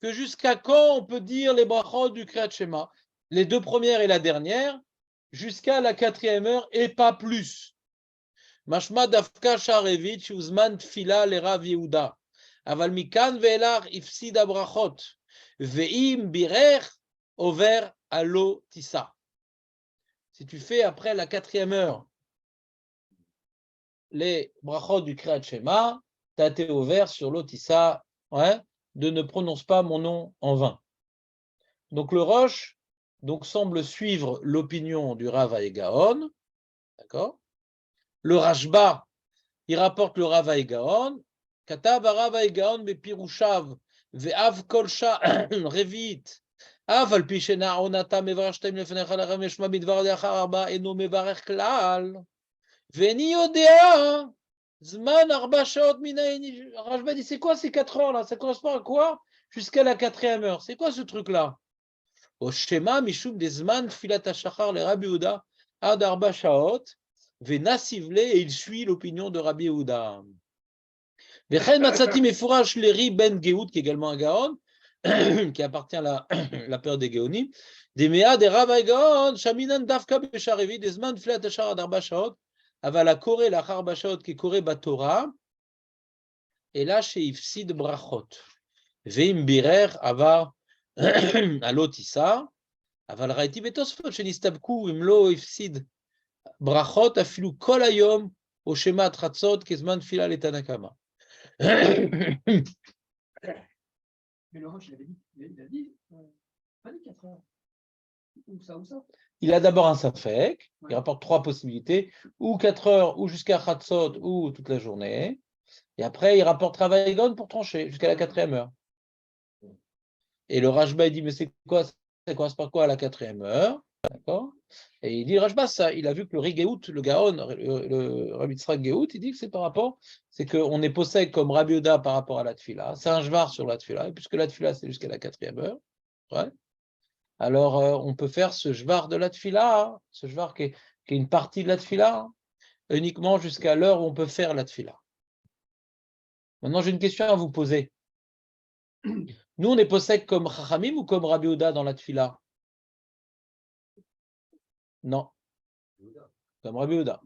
que jusqu'à quand on peut dire les brachot du Kriyat Shema, les deux premières et la dernière, jusqu'à la 4e heure et pas plus. Mashma dafka sharevit shuzman tfila le Rav Yehuda. Aval mikan ve'elach ifsida brachot. Ve'im birer over alo tissa. Si tu fais après la 4e heure les brachot du Kriyat Shema, tu as été ouvert sur l'otissa, ouais, de ne prononce pas mon nom en vain. Donc le Rosh semble suivre l'opinion du Rav Ha'egaon, d'accord? Le Rashba, il rapporte le Rav Ha'egaon, Katav Rav Ha'egaon bepirushav ve'av kol sha revit av al pi shena onata mevarach shtaim lefnecha lachem yeshma midvar de'achar arba eno mevarach klal ve'ni yodea zman arba shaot minayin. Rashba dit c'est quoi ces 4 heures là? Ça correspond à quoi? Jusqu'à la 4e heure. C'est quoi ce truc là? Au schéma mishum des zman filat hashachar le Rabbi Yehuda ad arba shaot venasivle, et il suit l'opinion de Rabbi Yehuda. Vechen matzati mefurash leri ben Geout, qui est également un Gaon, qui appartient à la période des Géonim, des Mea des Rav Ha'egaon shaminan dafka besharevi des zman filat hashachar ad arba shaot aval la koré la arba shaot qui koré batora et là chez ifsid brachot veim birer avar alotissa aval raiti betosfot shenistabku imlo ifsid brachot afilu kol hayom au shema tratzot kezman fila letanakama. Mais le Roche, il a dit, pas dit 4 heures. Ou ça, ou ça. Il a d'abord un safek, Ouais. il rapporte 3 possibilités, ou 4 heures, ou jusqu'à Chatzot, ou toute la journée. Et après, il rapporte Rav Ha'egaon pour trancher, jusqu'à la 4e heure. Et le Rashba, il dit, mais c'est quoi, ça commence par quoi à la 4e heure? D'accord? Et il dit, Rashba, ça, il a vu que le Rigeout, le Gaon, le Rabbi Tzrak Geout, il dit que c'est par rapport, c'est qu'on est possède comme Rabbi Yehuda par rapport à la Tfila. C'est un jvar sur la Tfila, et puisque la Tfila, c'est jusqu'à la 4e heure. Ouais. Alors, on peut faire ce jvar de la Tfila, hein, ce jvar qui est une partie de la Tfila, hein, uniquement jusqu'à l'heure où on peut faire la Tfila. Maintenant, j'ai une question à vous poser. Nous, on est possède comme Chachamim ou comme Rabbi Yehuda dans la Tfila? Non, comme Rabbi Yehuda.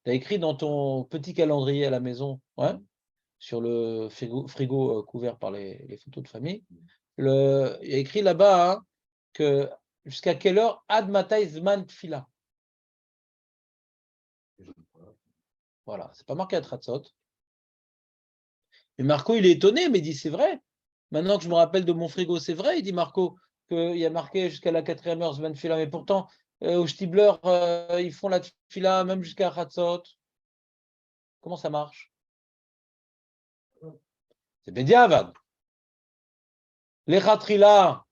Tu as écrit dans ton petit calendrier à la maison, ouais, sur le frigo couvert par les photos de famille, il y a écrit là-bas hein, que jusqu'à quelle heure Ad Matai Zman Tfila. Voilà, c'est pas marqué à Tratzot. Mais Marco, il est étonné, mais il dit c'est vrai. Maintenant que je me rappelle de mon frigo, c'est vrai, il dit Marco, qu'il y a marqué jusqu'à la 4e heure Zman Tfila, mais pourtant, au Stibler, ils font la Tfila même jusqu'à Tratzot. Comment ça marche? C'est Bediavad. Les Khatrila,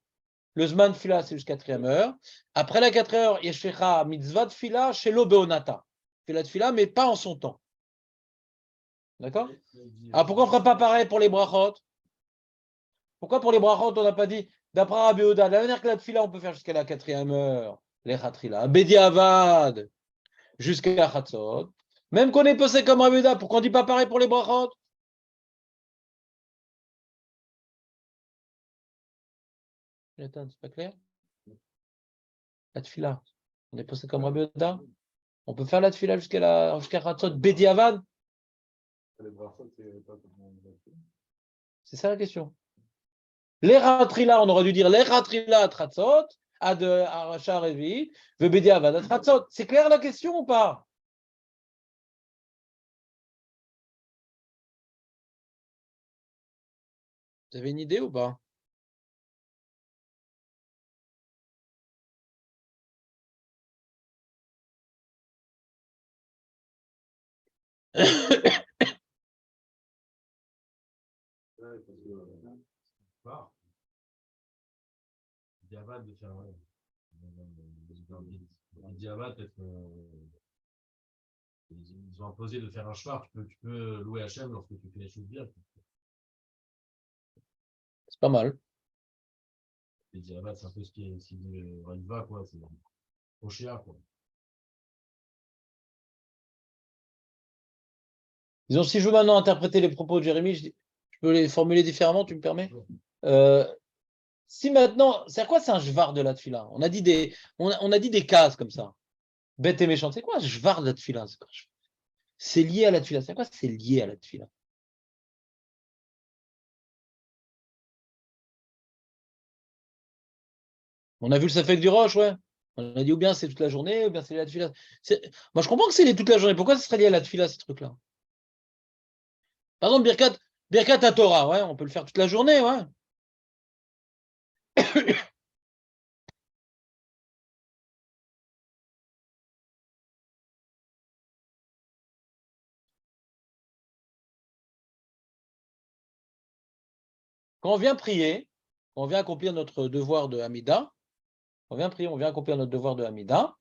le Zman Fila, c'est jusqu'à 4e heure. Après la 4e heure, Yeshecha Mitzvat Fila, chez l'Obeonata. Fait la Tfila, mais pas en son temps. D'accord? Alors pourquoi on ne fera pas pareil pour les brachot? Pourquoi pour les brachot, on n'a pas dit, d'après Rabbi Yehuda, de la manière que la Tfila, on peut faire jusqu'à la 4e heure, Lechatrila. Bediavad, jusqu'à Chatzot. Même qu'on est posé comme Rabbi Yehuda, pourquoi on ne dit pas pareil pour les brachot? Attends, c'est pas clair? La tfila. On est posé comme Rabbi Yehuda? On peut faire la tfila jusqu'à Chatzot, Bediavad? C'est ça la question. Les ratrila, on aurait dû dire les ratrila tratzot, ad aracha revi, vebediavad tratzot. C'est clair la question ou pas? Vous avez une idée ou pas? Diavad de faire. Diavad, peut-être. Ils ont imposé de faire un shvar. Tu peux louer Hachem lorsque tu fais les choses bien. C'est pas mal. Les Diavad, c'est un peu ce qui va, quoi. C'est Oshéa, quoi. Disons, si je veux maintenant interpréter les propos de Jérémie, je peux les formuler différemment, tu me permets? Si maintenant, c'est quoi, c'est un jvar de la tfila? On a dit des cases comme ça. Bête et méchante, c'est quoi un jvar de la tfila? C'est lié à la tfila. C'est quoi, c'est lié à la tfila? On a vu le safek du roche, ouais. On a dit ou bien c'est toute la journée, ou bien c'est la tfila. Moi, je comprends que c'est toute la journée. Pourquoi ça serait lié à la tfila, ces trucs-là? Par exemple, Birkat à Torah, ouais, on peut le faire toute la journée, ouais. Quand on vient prier, on vient accomplir notre devoir de Hamida, on vient prier, on vient accomplir notre devoir de Hamida,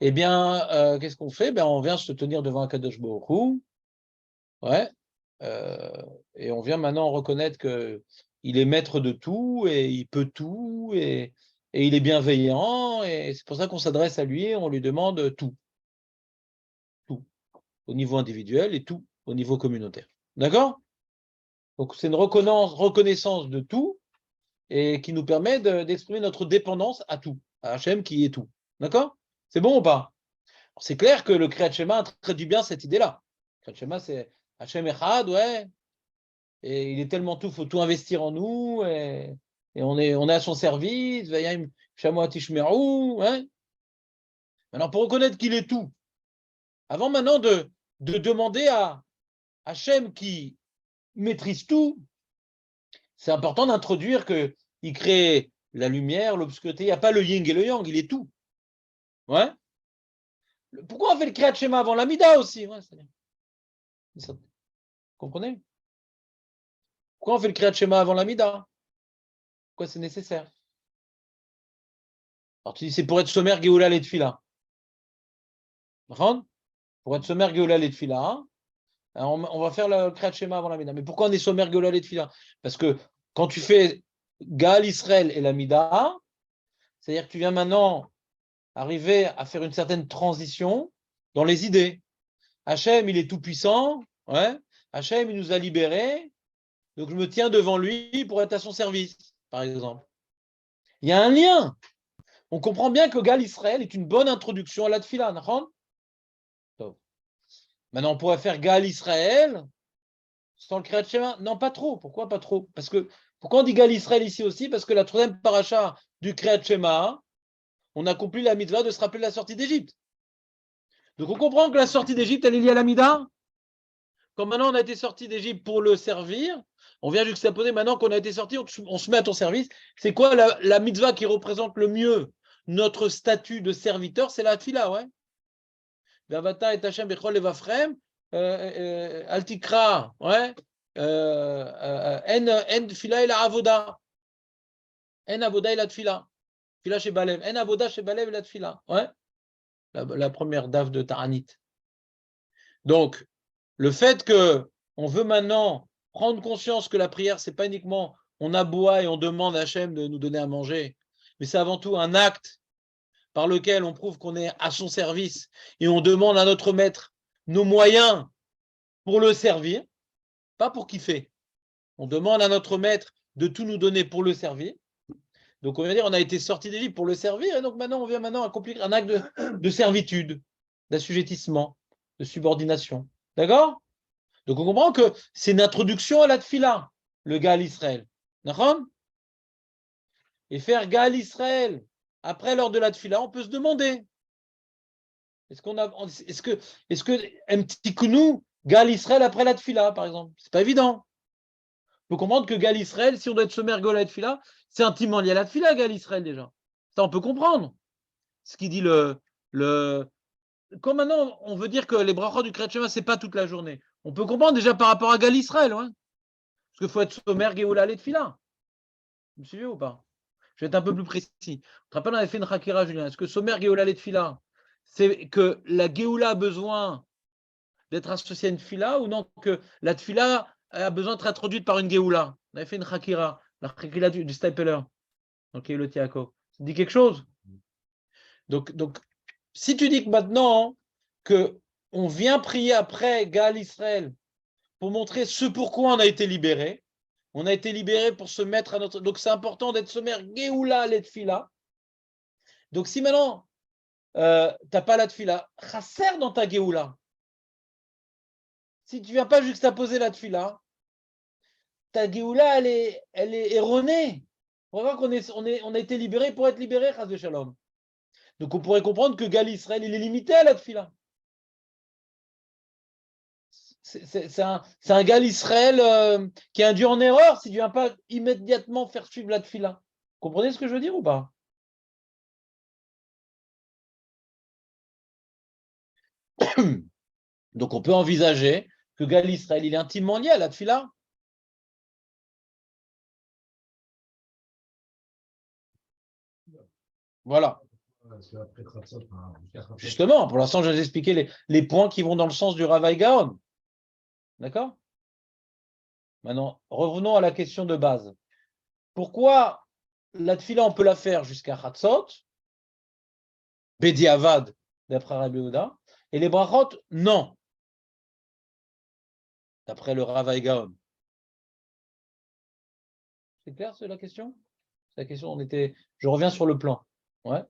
eh bien, qu'est-ce qu'on fait? Ben, on vient se tenir devant un Kadosh Baruch Hu, ouais, et on vient maintenant reconnaître qu'il est maître de tout, et il peut tout, et il est bienveillant, et c'est pour ça qu'on s'adresse à lui et on lui demande tout, au niveau individuel et tout au niveau communautaire. D'accord? Donc, c'est une reconnaissance de tout, et qui nous permet d'exprimer notre dépendance à tout, à Hachem qui est tout. D'accord? C'est bon ou pas? C'est clair que le Kriyat Shema traduit bien cette idée-là. Kriyat Shema, c'est Hachem Echad, ouais, et il est tellement tout, il faut tout investir en nous, et on est à son service, Vayim Shamoat Tishmeru, hein. Maintenant, pour reconnaître qu'il est tout, avant maintenant de demander à Hachem qui maîtrise tout, c'est important d'introduire qu'il crée la lumière, l'obscurité. Il n'y a pas le yin et le yang, il est tout. Ouais. Pourquoi on fait le Kriyat Shema avant l'Amida aussi? Ouais, vous comprenez? Pourquoi on fait le Kriyat Shema avant l'Amida? Pourquoi c'est nécessaire? Alors tu dis c'est pour être sommaire Géoula les Tfila. Pour être sommaire Géoula les Tfila, hein? On va faire le Kriyat Shema avant l'Amida. Mais pourquoi on est sommaire Géoula les Tfila? Parce que quand tu fais Gaal Israël et l'Amida, c'est-à-dire que tu viens maintenant arriver à faire une certaine transition dans les idées. Hachem, il est tout puissant, ouais. Hachem, il nous a libérés, donc je me tiens devant lui pour être à son service, par exemple. Il y a un lien. On comprend bien que Gal Israël est une bonne introduction à la Tfila. Maintenant, on pourrait faire Gal Israël sans le Kriyat Shema. Non, pas trop. Pourquoi pas trop? Parce que, pourquoi on dit Gal Israël ici aussi? Parce que la troisième paracha du Kriyat Shema, on accomplit la mitzvah de se rappeler de la sortie d'Égypte. Donc on comprend que la sortie d'Égypte, elle est liée à l'Amida. Quand maintenant on a été sorti d'Égypte pour le servir, on vient juxtaposer maintenant qu'on a été sorti, on se met à ton service. C'est quoi la mitzvah qui représente le mieux notre statut de serviteur? C'est la tfila, ouais. Vavata et Hashem bechol levafrem, altikra, ouais. En tfila et la avoda. En avoda et la tfila. Tfila chez Balev. En avoda chez Balev et la tfila, ouais. La première daf de Ta'anit. Donc, le fait qu'on veut maintenant prendre conscience que la prière, c'est pas uniquement on aboie et on demande à Hachem de nous donner à manger, mais c'est avant tout un acte par lequel on prouve qu'on est à son service et on demande à notre maître nos moyens pour le servir, pas pour kiffer. On demande à notre maître de tout nous donner pour le servir. Donc, on va dire, on a été sorti d'Égypte pour le servir, et donc maintenant, on vient accomplir un acte de servitude, d'assujettissement, de subordination. D'accord? Donc, on comprend que c'est une introduction à la tfila, le Gaal Israël. D'accord? Et faire Gaal Israël après, lors de la tfila, on peut se demander, est-ce que un petit kounou, Gaal Israël après la tfila, par exemple? C'est pas évident. Il faut comprendre que Gaal Israël, si on doit être sommaire Gola et tfila, c'est intimement lié à la tfila, Gaal Israël, déjà. Ça, on peut comprendre. Ce qui dit Comme maintenant, on veut dire que les brachot du Kriyat Shema, ce n'est pas toute la journée. On peut comprendre déjà par rapport à Gaal Israël, ouais. Parce qu'il faut être sommaire Géoula et tfila. Vous me suivez ou pas? Je vais être un peu plus précis. Tu te rappelles, on avait fait une Hakira, Julien. Est-ce que sommaire Géoula et tfila, c'est que la Géoula a besoin d'être associée à une tfila, ou non, que la tfila a besoin d'être introduite par une Géoula? On avait fait une Hakira, la Hakira du Stapler. Donc, il y a eu le Tiako. Ça dit quelque chose? Donc, si tu dis que maintenant que on vient prier après Gaal Israël pour montrer ce pourquoi on a été libéré pour se mettre à notre. Donc, c'est important d'être sommaire Géoula Letfila. Donc, si maintenant tu n'as pas la tfila, chasser dans ta Géoula. Si tu ne viens pas juxtaposer la tfila, ta Géoula, elle est erronée. On va voir qu'on a été libéré pour être libéré, chas de shalom. Donc, on pourrait comprendre que Gaal Israël, il est limité à la tfila. C'est un Gaal Israël qui est induit en erreur si tu ne viens pas immédiatement faire suivre la tfila. Vous comprenez ce que je veux dire ou pas? Donc, on peut envisager que Gaal Israël, il est intimement lié à la tfila. Voilà. Justement, pour l'instant, je vais vous expliquer les points qui vont dans le sens du Ravaï Gaon. D'accord? Maintenant, revenons à la question de base. Pourquoi la tfila, on peut la faire jusqu'à Chatzot, Bedi Avad, d'après Rabbi Yehuda, et les brachot, non, d'après le Ravaï Gaon. C'est clair, c'est la question? C'est la question, je reviens sur le plan. Ouais.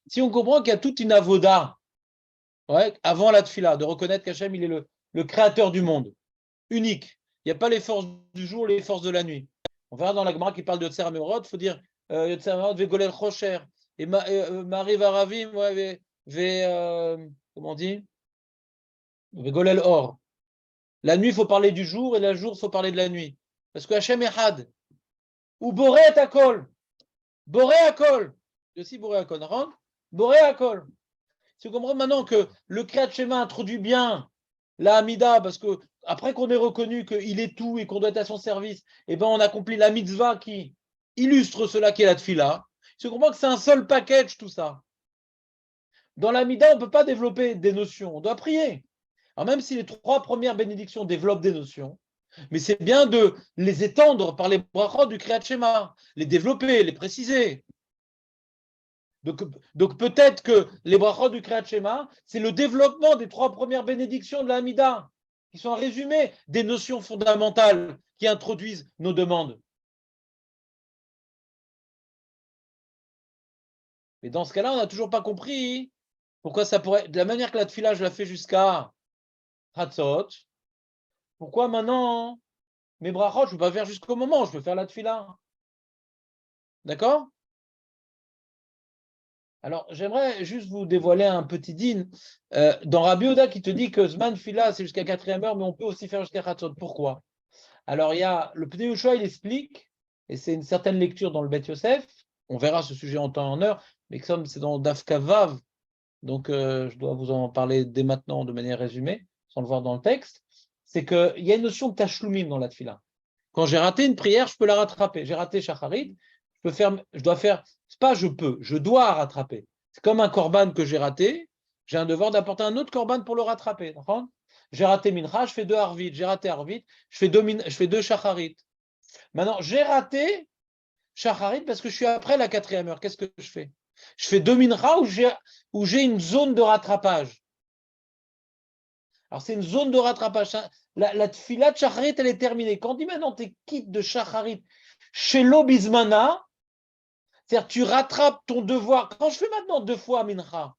Si on comprend qu'il y a toute une avoda, ouais, avant la tfila, de reconnaître qu'Hachem, il est le créateur du monde, unique. Il n'y a pas les forces du jour, les forces de la nuit. On verra dans la Gemara qui parle de Yotzer Merod, il faut dire Yotzer Merod, Vegolel Chocher, et Marie Varavim, ouais, comment on dit? Vegolel Or. La nuit, il faut parler du jour, et le jour, il faut parler de la nuit. Parce que Hachem est Had. Ou Boré Akol. Boré Akol. Aussi Boré Akol. Boré Akol. Si vous comprenez maintenant que le Kriyat Shema introduit bien la Hamida, parce que après qu'on ait reconnu qu'il est tout et qu'on doit être à son service, eh ben on accomplit la mitzvah qui illustre cela qui est la tfila. Si vous comprenez que c'est un seul package tout ça. Dans la Hamida, on ne peut pas développer des notions, on doit prier. Alors même si les 3 premières bénédictions développent des notions, mais c'est bien de les étendre par les brachot du Kriyat Shema, les développer, les préciser. Donc peut-être que les brachot du Kriyat Shema, c'est le développement des 3 premières bénédictions de la Hamida, qui sont un résumé des notions fondamentales qui introduisent nos demandes. Mais dans ce cas-là, on n'a toujours pas compris pourquoi ça pourrait, de la manière que la tfila, je la fais jusqu'à Hatzot, pourquoi maintenant, mes brachot, je ne peux pas faire jusqu'au moment, je peux faire la tfila. D'accord? Alors, j'aimerais juste vous dévoiler un petit din. Dans Rabbi Yehuda qui te dit que Zman Fila, c'est jusqu'à 4e heure, mais on peut aussi faire jusqu'à Chatzot. Pourquoi? Alors, il y a le Pnei Yehoshua, il explique, et c'est une certaine lecture dans le Bet Yosef, on verra ce sujet en temps et en heure, mais comme c'est dans Daf Vav, donc je dois vous en parler dès maintenant de manière résumée, sans le voir dans le texte, c'est qu'il y a une notion de tashloumim dans la tfila. Quand j'ai raté une prière, je peux la rattraper. J'ai raté Shacharit, je dois rattraper. C'est comme un korban que j'ai raté, j'ai un devoir d'apporter un autre korban pour le rattraper. J'ai raté Mincha, je fais 2 Arvit, j'ai raté Arvit, je fais 2 Shacharit. Maintenant, j'ai raté Shacharit parce que je suis après la 4e heure. Qu'est-ce que je fais? Je fais 2 mincha où j'ai une zone de rattrapage. Alors, c'est une zone de rattrapage. La tfila de shacharit, elle est terminée. Quand on dit maintenant tu es quitte de shacharit chez l'obismana, c'est-à-dire tu rattrapes ton devoir. Quand je fais maintenant 2 fois mincha,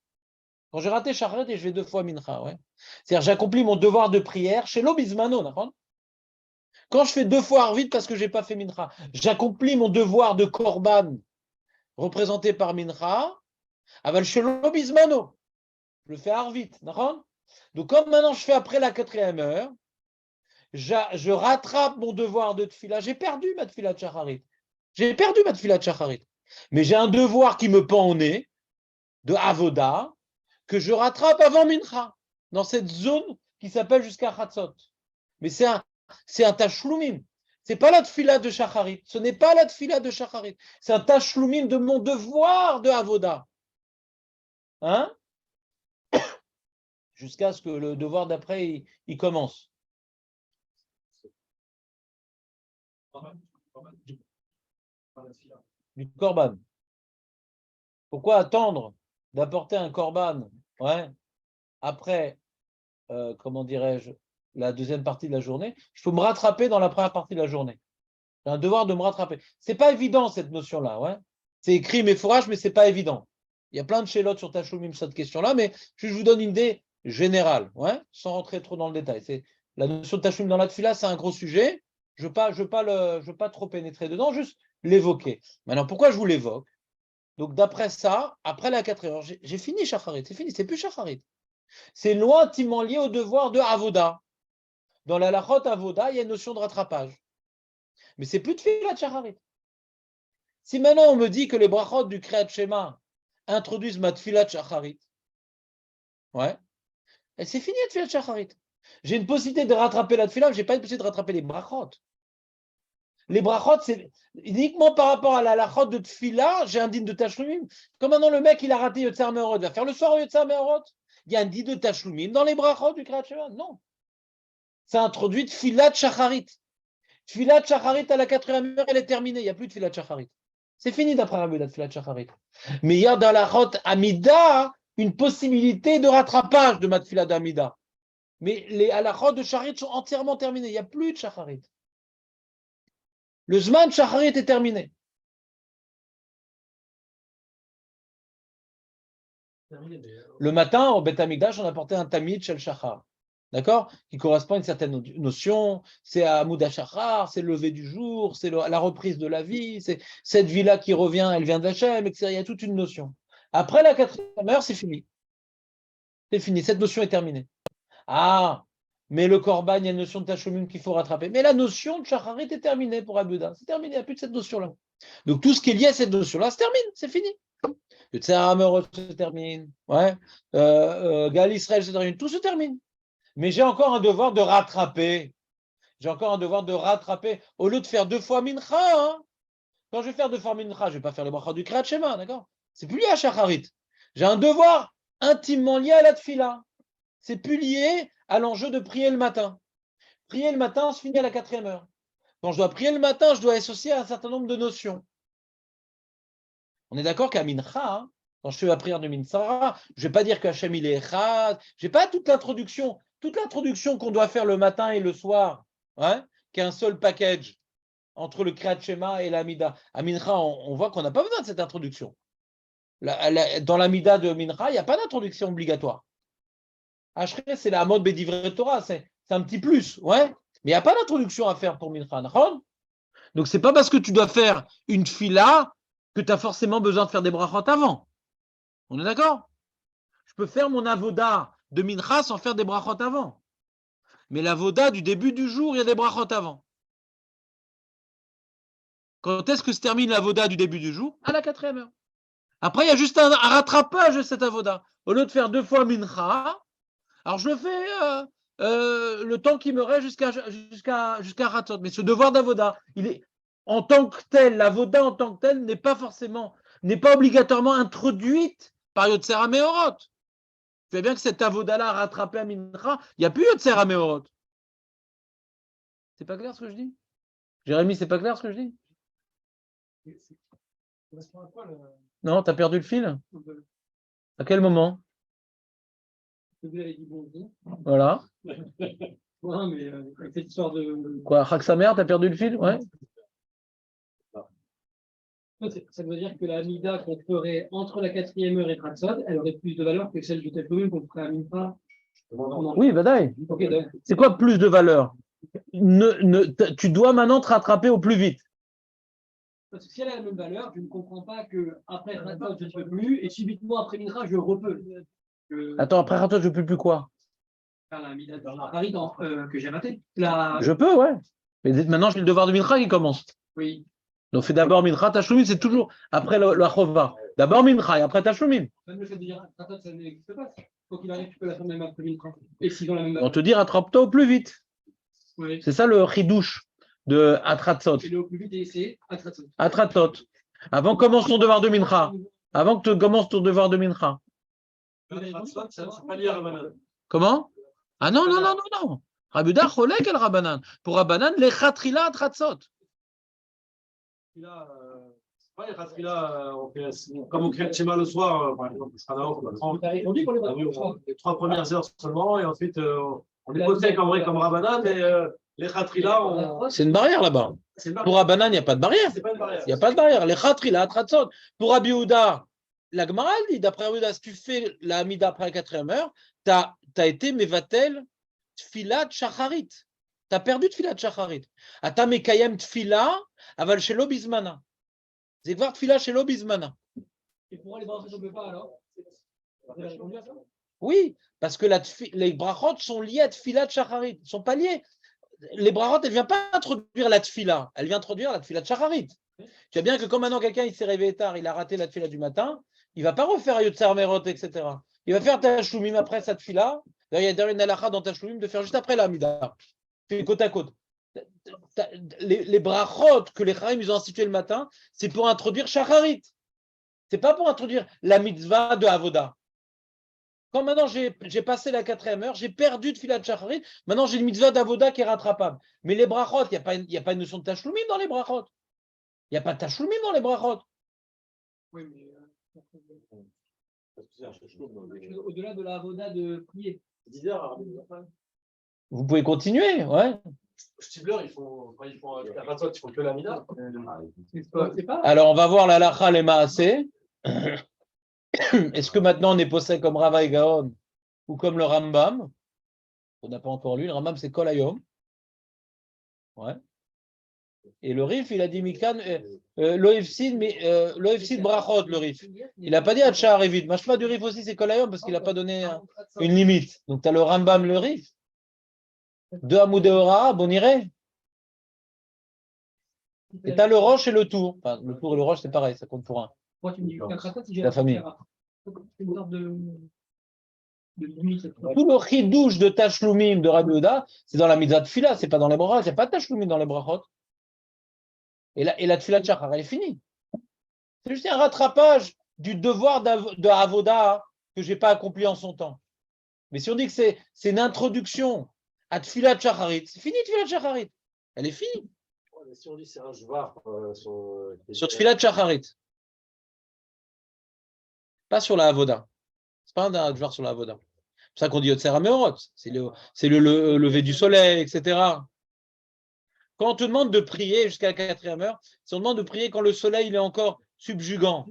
quand j'ai raté shacharit et je fais 2 fois mincha, ouais. C'est-à-dire j'accomplis mon devoir de prière chez l'obismano, d'accord? Quand je fais 2 fois arvit parce que je n'ai pas fait mincha, j'accomplis mon devoir de korban représenté par mincha, aval chez l'obismano. Je le fais arvit, d'accord? Donc, comme maintenant je fais après la 4e heure, je rattrape mon devoir de tfila. J'ai perdu ma tfila de shacharit. J'ai perdu ma tfila de shacharit. Mais j'ai un devoir qui me pend au nez, de avoda, que je rattrape avant mincha, dans cette zone qui s'appelle jusqu'à chatzot. Mais c'est un tashloumim. C'est pas la tfila de shacharit. Ce n'est pas la tfila de shacharit. C'est un tashloumim de mon devoir de avoda. Hein? Jusqu'à ce que le devoir d'après, il commence. Du korban. Pourquoi attendre d'apporter un korban, ouais, après, comment dirais-je, la deuxième partie de la journée? Je peux me rattraper dans la première partie de la journée. J'ai un devoir de me rattraper. C'est pas évident cette notion-là, ouais. C'est écrit mes fourrages, mais c'est pas évident. Il y a plein de chélotes sur Tachloumim sur cette question-là, mais je vous donne une idée générale, ouais, sans rentrer trop dans le détail. C'est la notion de Tachloumim dans la tfila, c'est un gros sujet. Je veux pas trop pénétrer dedans, juste l'évoquer. Maintenant, pourquoi je vous l'évoque? Donc, d'après ça, après la 4 heures, j'ai fini shacharit. C'est fini, c'est plus shacharit. C'est une loi intimement liée au devoir de avoda. Dans la lachot avoda, il y a une notion de rattrapage. Mais c'est plus de tfilat de shacharit. Si maintenant on me dit que les brachot du Kriyat Shema introduisent ma tfilat de shacharit, ouais, et c'est fini la tfilat de shacharit. J'ai une possibilité de rattraper la tfilat, mais je n'ai pas une possibilité de rattraper les brachot. Les brachot, c'est uniquement par rapport à la lachot de tfila, j'ai un din de tashloumim. Comme maintenant le mec, il a raté Yotzar Meorot, il va faire le soir Yotzar Meorot. Il y a un din de tashloumim dans les brachot du Kriyat Shema? Non. Ça introduit tfila de shacharit. Tfila de shacharit à la 4e heure, elle est terminée. Il n'y a plus de tfila de shacharit. C'est fini d'après Rabbi la tfila de shacharit. Mais il y a dans la lachot amida une possibilité de rattrapage de ma tfila d'amida. Mais les halachot de shacharit sont entièrement terminées. Il n'y a plus de shacharit. Le Zman Shacharit est terminé. Le matin, au Beth Amikdash, on apportait un tamid shel Shachar. D'accord? Qui correspond à une certaine notion. C'est à Amoud Shachar, c'est le lever du jour, c'est la reprise de la vie, c'est cette vie-là qui revient, elle vient d'Hachem, etc. Il y a toute une notion. Après la 4e heure, c'est fini. C'est fini. Cette notion est terminée. Ah, mais le Korban, il y a une notion de Tachomim qu'il faut rattraper. Mais la notion de Shacharit est terminée pour Abuda. C'est terminé, il n'y a plus de cette notion-là. Donc tout ce qui est lié à cette notion-là se termine, c'est fini. Le Tsehamerot se termine, ouais. Gal Israël se termine, tout se termine. Mais j'ai encore un devoir de rattraper. J'ai encore un devoir de rattraper. Au lieu de faire 2 fois Mincha, hein, quand je vais faire 2 fois Mincha, je ne vais pas faire les brachot du Kriyat Shema, d'accord? C'est plus lié à Shacharit. J'ai un devoir intimement lié à la Tfila. C'est plus lié à l'enjeu de prier le matin. Prier le matin, on se finit à la 4e heure. Quand je dois prier le matin, je dois associer un certain nombre de notions. On est d'accord qu'à Mincha, hein, quand je fais la prière de Mincha, je ne vais pas dire qu'Hachem il est Echad. Je n'ai pas toute l'introduction qu'on doit faire le matin et le soir, hein, qui est un seul package entre le Kriyat Shema et l'Amida. À Mincha, on voit qu'on n'a pas besoin de cette introduction. Dans l'Amida de Mincha, il n'y a pas d'introduction obligatoire. Ashrei, c'est la mode Bédivrei Torah, c'est un petit plus, ouais. Mais il n'y a pas d'introduction à faire pour Mincha, d'accord? Donc, ce n'est pas parce que tu dois faire une fila que tu as forcément besoin de faire des brachot avant. On est d'accord? Je peux faire mon avoda de Mincha sans faire des brachot avant. Mais l'avoda du début du jour, il y a des brachot avant. Quand est-ce que se termine l'avoda du début du jour? À la 4e heure. Après, il y a juste un rattrapage de cet avoda. Au lieu de faire 2 fois Mincha, alors je le fais le temps qui me reste jusqu'à Ratzot. Mais ce devoir d'avoda, il est en tant que tel, l'avoda en tant que tel n'est pas obligatoirement introduite par Yotzer HaMeorot. Tu vois bien que cet avoda-là rattrapé à Mincha, il n'y a plus Yotzer HaMeorot. C'est pas clair ce que je dis? Jérémy, c'est pas clair ce que je dis? correspond à quoi le Non, tu as perdu le fil? le- À quel moment? vous avez dit bonjour. Voilà. Ouais, mais avec cette histoire de. Quoi, Raksamer, tu as perdu le fil? Ouais. Ça veut dire que la Mida qu'on ferait entre la 4e heure et Traxod, elle aurait plus de valeur que celle du Teflomim qu'on ferait à Mincha. Oui, Badaï. Ok, d'accord. C'est quoi plus de valeur? Tu dois maintenant te rattraper au plus vite. Parce que si elle a la même valeur, je ne comprends pas qu'après Traxod, je ne peux plus, et subitement après Mincha, je repeux. Attends, après Ratot, je ne peux plus quoi? Faire la Mida dans la Paris que j'ai raté. La... Je peux, ouais. Mais maintenant, j'ai le devoir de Mincha qui commence. Oui. Donc, fais d'abord Mincha, Tashlumin, c'est toujours après la Chova. D'abord Mincha et après Tashlumin. Même le fait de dire Traxod, ça n'existe pas. Quoi qu'il arrive, tu peux la faire même après Mincha. Et s'ils ont la même On valeur. te dit, rattrape-toi au plus vite. Oui. C'est ça le chidouche de Atratzot. Et le au plus vite, et c'est à Traxod. Atratzot. Avant, commence ton devoir de Mincha. Avant que tu commences ton devoir de Mincha. C'est pas lié à Rabbanan. Comment? Ah non, non, non, non, non. Rabuda, cholek el Rabbanan. Pour Rabbanan, les chatrila Atratzot. C'est pas les Khatrila, comme on crée le schéma le soir, par exemple, le Shana, On dit qu'on les les 3 premières heures seulement, et ensuite on est posé comme vrai comme Rabbanan, et les Khatrila, C'est une barrière là-bas. c'est une barrière. Pour Rabbanan, il n'y a pas de barrière. C'est pas une barrière. Il n'y a pas de barrière. Les chatrila Atratzot. Pour Rabbi Yehuda, la Gemara dit, d'après Rabbi Yehuda, si tu fais la Hamida après la 4e heure, tu as été mevatel tfilat shacharit. Tu as perdu tfilat shacharit. Ata mekayem tfila, aval shelo bizmana. C'est voir tfila shelo bizmana. Et pourquoi les bras ne tombent pas alors? Vous avez répondu à ça? Oui, parce que les brachot sont liés à tfilat shacharit. Ils ne sont pas liés. Les brachot, elle ne vient pas introduire la tfila, elle vient introduire la tfilat shacharit. Tu vois bien que comme maintenant quelqu'un il s'est réveillé tard, il a raté la tfila du matin, il ne va pas refaire Yotzar Merot, etc. Il va faire Tashloumim après sa tfila. D'ailleurs, il y a une halakha dans Tashloumim de faire juste après la Hamida. Fait côte à côte. Les brachot que les Chaim ils ont institué le matin, c'est pour introduire Shacharit. C'est pas pour introduire la mitzvah de Avoda. Quand maintenant j'ai passé la 4e heure, j'ai perdu de filat Shacharit, maintenant j'ai une mitzvah d'Avoda qui est rattrapable. Mais les brachot, il n'y a pas une notion de Tashloumim dans les brachot. Il n'y a pas de Tashloumim dans les brachot. Oui, mais au-delà de la avoda de prier. 10 heures. Vous pouvez continuer, ouais. Stibler, ils font la Khatzot, ils font que la Mida. C'est pas. Alors on va voir la lacha les maasé. Est-ce que maintenant on est posé comme Rava et Gaon ou comme le Rambam? On n'a pas encore lu. Le Rambam c'est Kol Hayom. Ouais. Et le Rif, il a dit Mikan, l'Oefsid Brachot, le Rif. Il n'a pas dit Hacha Revit. Machma du Rif aussi, c'est Kol Hayom parce qu'il n'a pas donné une limite. Donc tu as le Rambam, le Rif. Deux Hamoudé Ora, bon irait. Et tu as le Roche et le Tour. Enfin, le Tour et le Roche, c'est pareil, ça compte pour un. Moi, tu me dis qu'un Khatat, si j'ai La famille. une sorte de limite. Tout le chidouche de Tashloumim de Rabbi Yehuda, c'est dans la mitzvah de Fila, c'est pas dans les brachot. Il n'y a pas de Tashloumim dans les brachot. Et la Tfilat Shachar, elle est finie. C'est juste un rattrapage du devoir de Avoda que je n'ai pas accompli en son temps. Mais si on dit que c'est une introduction à Tfilat Shacharit, c'est fini Tfilat Shacharit. Elle est finie. Si on dit c'est un jvar Sur Tfilat Shacharit. Pas sur la Avoda. C'est pas un jvar sur la Avoda. C'est pour ça qu'on dit Yotzer HaMeorot. C'est le lever du soleil, etc. Quand on te demande de prier jusqu'à la 4e heure, si on demande de prier quand le soleil il est encore subjugant,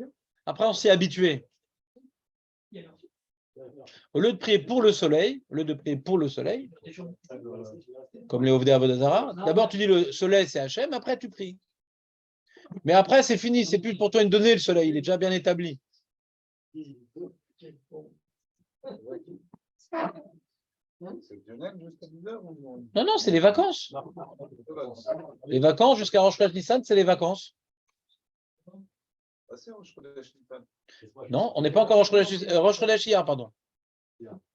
après on s'est habitué. Au lieu de prier pour le soleil, comme les Ovdei Avodazara, d'abord tu dis le soleil c'est Hachem, après tu pries. Mais après c'est fini, c'est plus pour toi une donnée le soleil, il est déjà bien établi. Non, non, c'est les vacances. Les vacances jusqu'à Rosh Chodesh Nissan, c'est les vacances. Non, on n'est pas encore Rosh Chodesh Iyar, pardon.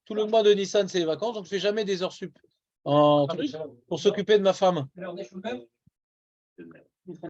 Tout le mois de Nissan, c'est les vacances, donc je ne fais jamais des heures sup pour s'occuper de ma femme.